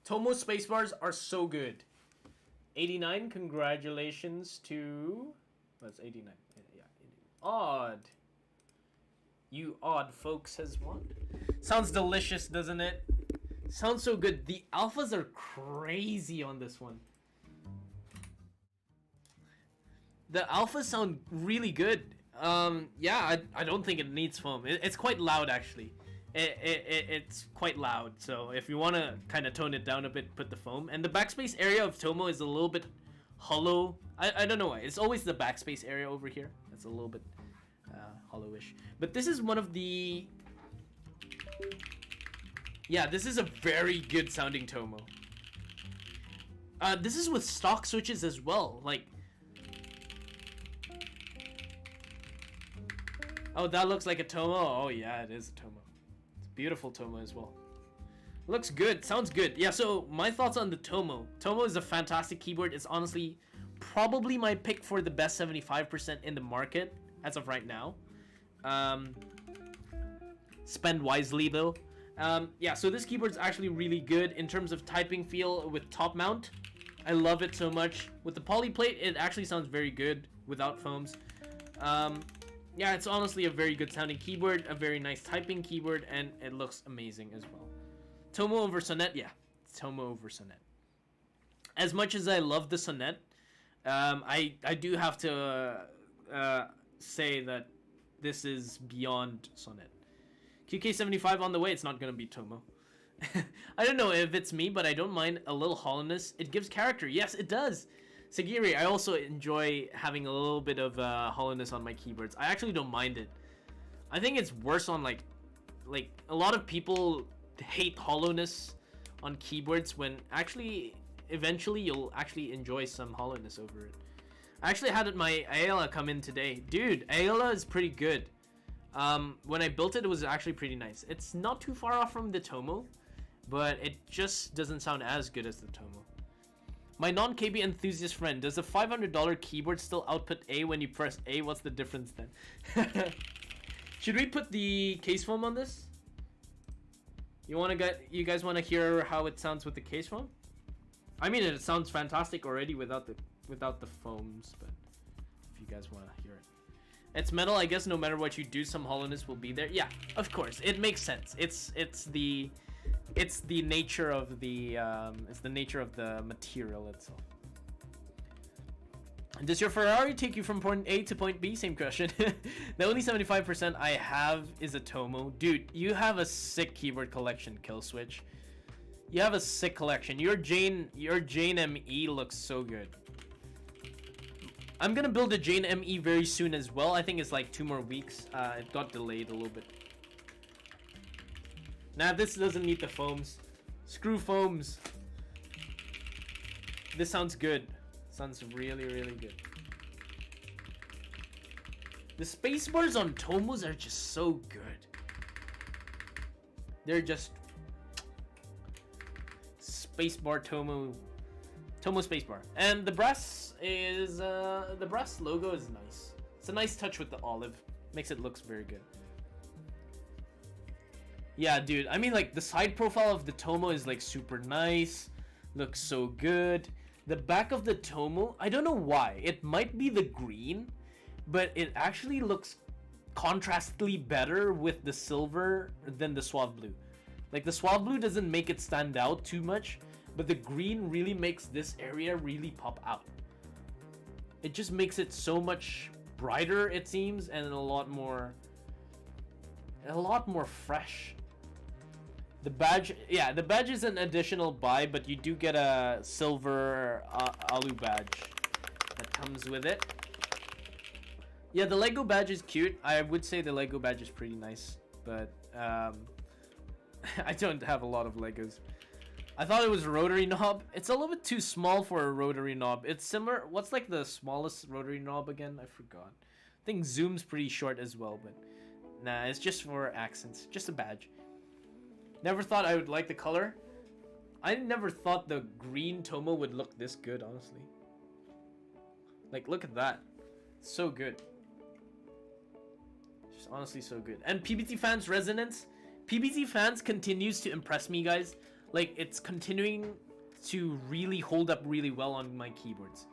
Tomo spacebars are so good. 89, congratulations to... That's 89. Yeah, 89. Odd. You odd folks has won. Sounds delicious, doesn't it? Sounds so good. The alphas are crazy on this one. The alphas sound really good. Yeah, I don't think it needs foam. It's quite loud, actually. It's quite loud, so if you want to kind of tone it down a bit, put the foam. And the backspace area of Tomo is a little bit hollow. I don't know why. It's always the backspace area over here. It's a little bit hollowish. But this is one of the... Yeah, this is a very good sounding Tomo. This is with stock switches as well. Like... Oh, that looks like a Tomo? Oh yeah, it is a Tomo. Beautiful Tomo as well. Looks good, sounds good. Yeah, so my thoughts on the Tomo. Tomo is a fantastic keyboard. It's honestly probably my pick for the best 75% in the market as of right now. Spend wisely though. Yeah, so this keyboard is actually really good in terms of typing feel with top mount. I love it so much. With the poly plate, it actually sounds very good without foams. Yeah, it's honestly a very good sounding keyboard, a very nice typing keyboard, and it looks amazing as well. Tomo over Sonnet, yeah, Tomo over Sonnet. As much as I love the Sonnet, I do have to say that this is beyond Sonnet. QK75 on the way, it's not going to be Tomo. I don't know if it's me, but I don't mind a little hollowness. It gives character. Yes, it does. Sagiri, I also enjoy having a little bit of hollowness on my keyboards. I actually don't mind it. I think it's worse on like a lot of people hate hollowness on keyboards when actually eventually you'll actually enjoy some hollowness over it. I actually had my Ayala come in today. Dude, Ayala is pretty good. When I built it, it was actually pretty nice. It's not too far off from the Tomo, but it just doesn't sound as good as the Tomo. My non-KB enthusiast friend, does a $500 keyboard still output A when you press A? What's the difference then? Should we put the case foam on this? You guys want to hear how it sounds with the case foam? I mean, it sounds fantastic already without the foams, but if you guys want to hear it. It's metal, I guess no matter what you do, some hollowness will be there. Yeah, of course. It makes sense. It's the nature of the material itself. Does your Ferrari take you from point A to point B? Same question. The only 75% I have is a Tomo. Dude, you have a sick keyboard collection, Killswitch. You have a sick collection. Your Jane ME looks so good. I'm gonna build a Jane ME very soon as well. I think it's like 2 more weeks. It got delayed a little bit. Nah, this doesn't need the foams. Screw foams. This sounds good. Sounds really, really good. The spacebars on Tomos are just so good. They're just spacebar Tomo spacebar. And the brass is the brass logo is nice. It's a nice touch with the olive. Makes it looks very good. Yeah, dude. I mean, like, the side profile of the Tomo is like super nice. Looks so good. The back of the Tomo, I don't know why. It might be the green, but it actually looks contrastly better with the silver than the Suave Blue. Like, the Suave Blue doesn't make it stand out too much, but the green really makes this area really pop out. It just makes it so much brighter, it seems, and a lot more fresh. The badge, yeah, the badge is an additional buy, but you do get a silver alu badge that comes with it. Yeah, the Lego badge is cute. I would say the Lego badge is pretty nice, but I don't have a lot of Legos. I thought it was a rotary knob. It's a little bit too small for a rotary knob. It's similar. What's like the smallest rotary knob again? I forgot. I think zoom's pretty short as well, but nah, it's just for accents. Just a badge. Never thought I would like the color. I never thought the green Tomo would look this good, honestly. Like, look at that. It's so good. Just honestly so good. And PBT Fans Resonance. PBT Fans continues to impress me, guys. Like, it's continuing to really hold up really well on my keyboards.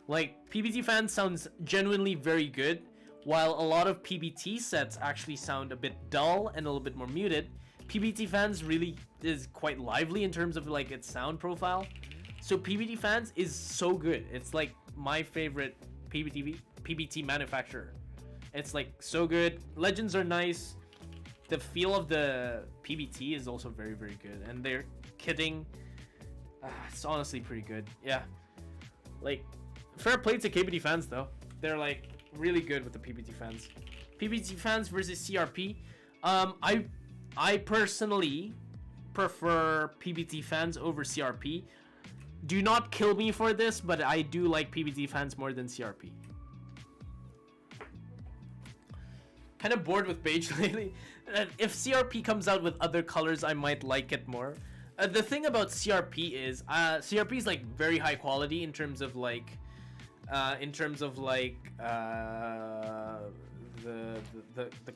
Like, PBT Fans sounds genuinely very good, while a lot of PBT sets actually sound a bit dull and a little bit more muted. PBT Fans really is quite lively in terms of like its sound profile. So PBT Fans is so good. It's like my favorite PBT manufacturer. It's like so good. Legends are nice. The feel of the PBT is also very, very good. And their kitting, it's honestly pretty good. Yeah. Like, fair play to KBT Fans though. They're like really good with the PBT Fans. PBT Fans versus CRP. I personally prefer PBT Fans over CRP. Do not kill me for this, but I do like PBT Fans more than CRP. Kind of bored with beige lately. If CRP comes out with other colors, I might like it more. The thing about CRP is like very high quality in terms of like the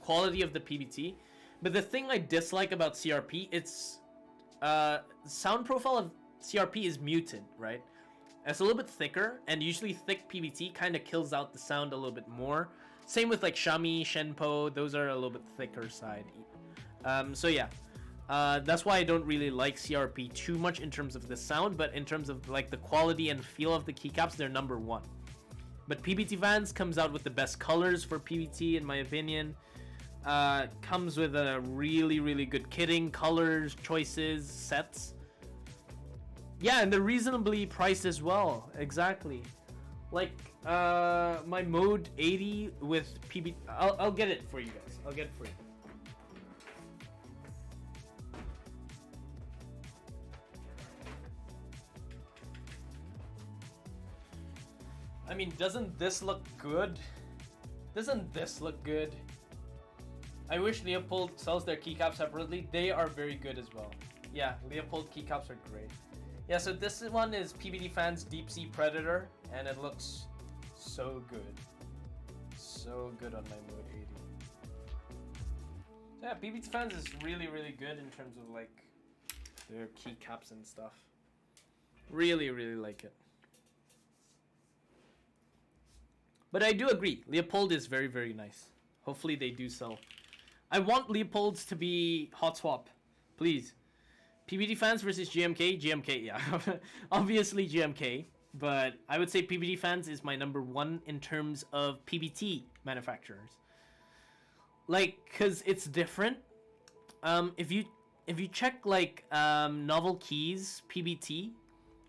quality of the PBT. But the thing I dislike about CRP, it's sound profile of CRP is muted, right? It's a little bit thicker, and usually thick PBT kind of kills out the sound a little bit more. Same with like Xiaomi, Shenpo, those are a little bit thicker side. So yeah, that's why I don't really like CRP too much in terms of the sound, but in terms of like the quality and feel of the keycaps, they're number one. But PBT Fans comes out with the best colors for PBT, in my opinion. Comes with a really, really good kitting, colors, choices, sets. Yeah, and they're reasonably priced as well. Exactly. Like, my Mode 80 with PBT... I'll get it for you guys. I'll get it for you. I mean, doesn't this look good? Doesn't this look good? I wish Leopold sells their keycaps separately. They are very good as well. Yeah, Leopold keycaps are great. Yeah, so this one is PBD Fans Deep Sea Predator, and it looks so good. So good on my Mode 80. So yeah, PBD Fans is really, really good in terms of like their keycaps and stuff. Really, really like it. But I do agree, Leopold is very, very nice. Hopefully they do sell. I want Leopolds to be hot swap, please. PBD Fans versus GMK. GMK, yeah. Obviously GMK. But I would say PBD Fans is my number one in terms of PBT manufacturers. Like, cause it's different. If you check like Novel Keys PBT,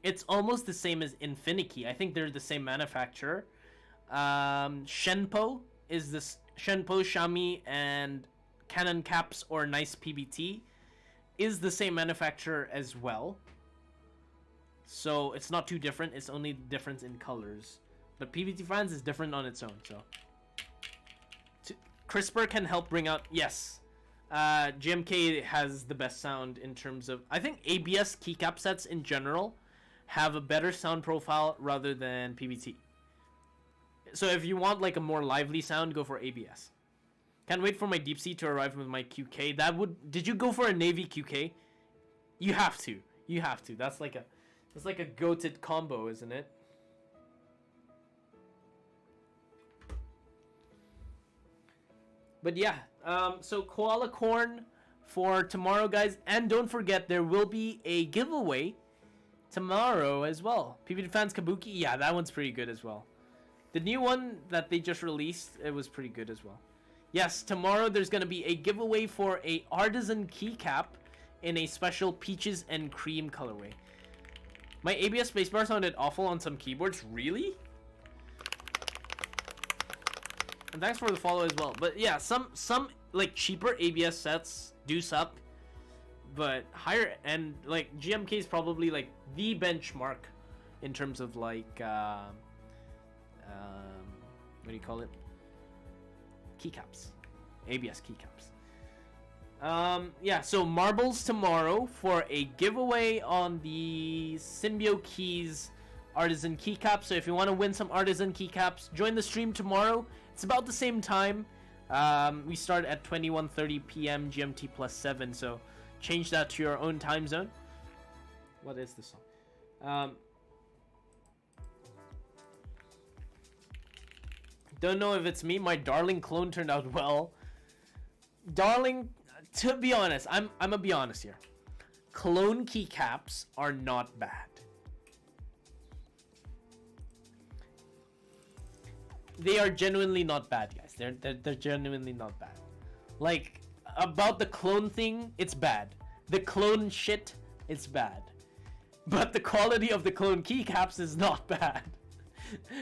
it's almost the same as Infinikey. I think they're the same manufacturer. Shenpo is this Shenpo, Xiaomi, and Canon Caps or Nice PBT is the same manufacturer as well. So it's not too different, it's only difference in colors. But PBT France is different on its own, so. CRISPR can help bring out, yes. GMK has the best sound in terms of, I think ABS keycap sets in general have a better sound profile rather than PBT. So if you want like a more lively sound, go for ABS. Can't wait for my Deep Sea to arrive with my QK. That would, did you go for a Navy QK? You have to. You have to. That's like a goated combo, isn't it? But yeah, so Koala Corn for tomorrow, guys. And don't forget, there will be a giveaway tomorrow as well. PBD Fans Kabuki, yeah, that one's pretty good as well. The new one that they just released, it was pretty good as well. Yes, tomorrow there's going to be a giveaway for a artisan keycap in a special peaches and cream colorway. My ABS spacebar sounded awful on some keyboards. Really? And thanks for the follow as well. But yeah, some like cheaper ABS sets do suck. But higher end, like GMK is probably like the benchmark in terms of like what do you call it? Keycaps. ABS keycaps. Yeah, so marbles tomorrow for a giveaway on the Symbio Keys artisan keycap. So if you want to win some artisan keycaps, join the stream tomorrow. It's about the same time. We start at 21:30 p.m. GMT plus 7, so change that to your own time zone. What is this song? Don't know if it's me. My darling clone turned out well. Darling, to be honest, I'm gonna be honest here. Clone keycaps are not bad. They are genuinely not bad, guys. They're genuinely not bad. Like, about the clone thing, it's bad. The clone shit, it's bad. But the quality of the clone keycaps is not bad.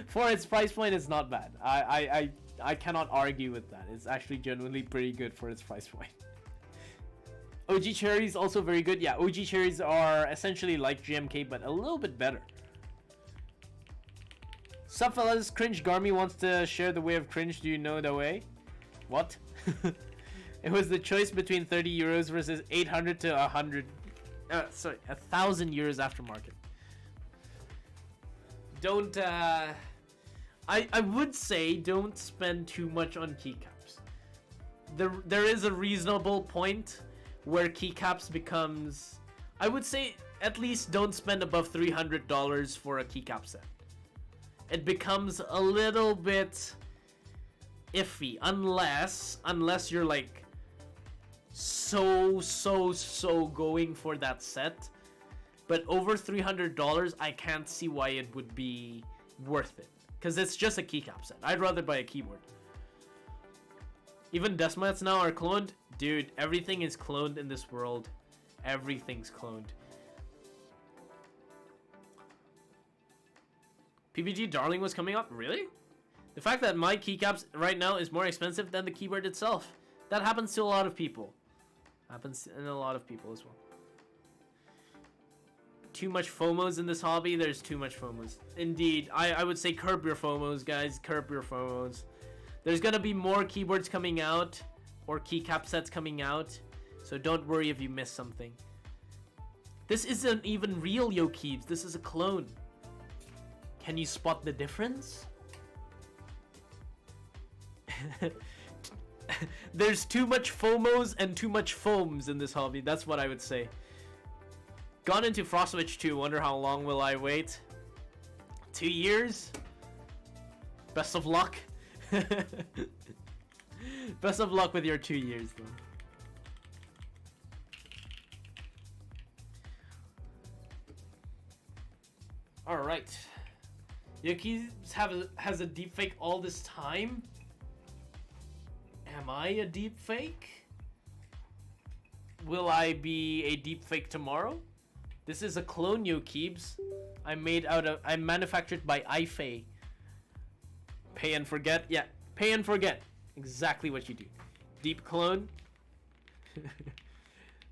For its price point, it's not bad. I cannot argue with that. It's actually genuinely pretty good for its price point. OG cherries also very good. Yeah, OG cherries are essentially like GMK, but a little bit better. Sup fellas, Cringe Garmy wants to share the way of cringe. Do you know the way? What? It was the choice between 30 euros versus 800 to 100. Sorry, 1,000 euros aftermarket. Don't, I would say don't spend too much on keycaps. There is a reasonable point where keycaps becomes, I would say at least don't spend above $300 for a keycap set. It becomes a little bit iffy unless you're like so going for that set. But over $300, I can't see why it would be worth it. Because it's just a keycap set. I'd rather buy a keyboard. Even Desmats now are cloned. Dude, everything is cloned in this world. Everything's cloned. PPG Darling was coming up? Really? The fact that my keycaps right now is more expensive than the keyboard itself. That happens to a lot of people. Happens in a lot of people as well. Too much FOMOs in this hobby. There's too much FOMOs. Indeed. I would say curb your FOMOs, guys. Curb your FOMOs. There's gonna be more keyboards coming out. Or keycap sets coming out. So don't worry if you miss something. This isn't even real Yokeebs. This is a clone. Can you spot the difference? There's too much FOMOs and too much foams in this hobby. That's what I would say. Gone into Frostwitch 2. Wonder how long will I wait? 2 years? Best of luck. Best of luck with your 2 years, though. Alright. Yuki has a deepfake all this time? Am I a deepfake? Will I be a deepfake tomorrow? This is a clone Yokeebs. I'm manufactured by iFei. Pay and forget? Yeah, pay and forget. Exactly what you do. Deep clone.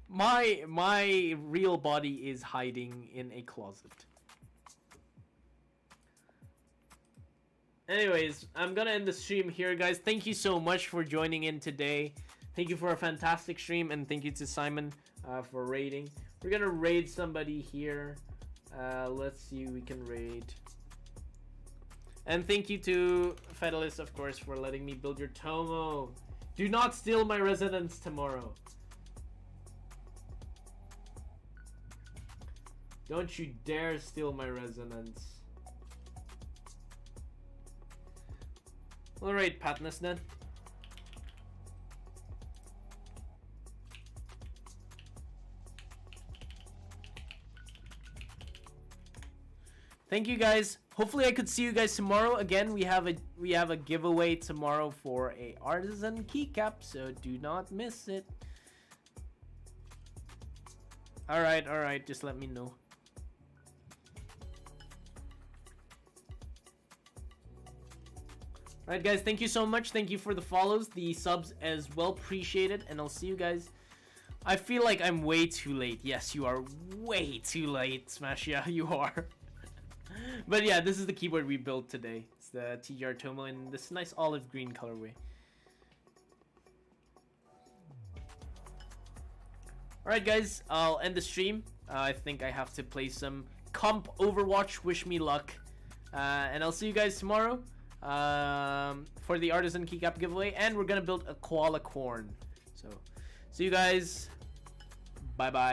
My real body is hiding in a closet. Anyways, I'm gonna end the stream here, guys. Thank you so much for joining in today. Thank you for a fantastic stream, and thank you to Simon for raiding. We're gonna raid somebody here. Let's see who we can raid. And thank you to Federalist, of course, for letting me build your Tomo. Do not steal my residence tomorrow. Don't you dare steal my residence. Alright, Patness then. Thank you guys. Hopefully I could see you guys tomorrow. Again, we have a giveaway tomorrow for a artisan keycap, so do not miss it. Alright, just let me know. Alright guys, thank you so much. Thank you for the follows, the subs as well. Appreciate it, and I'll see you guys. I feel like I'm way too late. Yes, you are way too late, Smash. Yeah, you are. But yeah, this is the keyboard we built today. It's the TGR Tomo in this nice olive green colorway. Alright guys, I'll end the stream. I think I have to play some comp Overwatch. Wish me luck. And I'll see you guys tomorrow for the artisan keycap giveaway. And we're gonna build a koala corn. So, see you guys. Bye bye.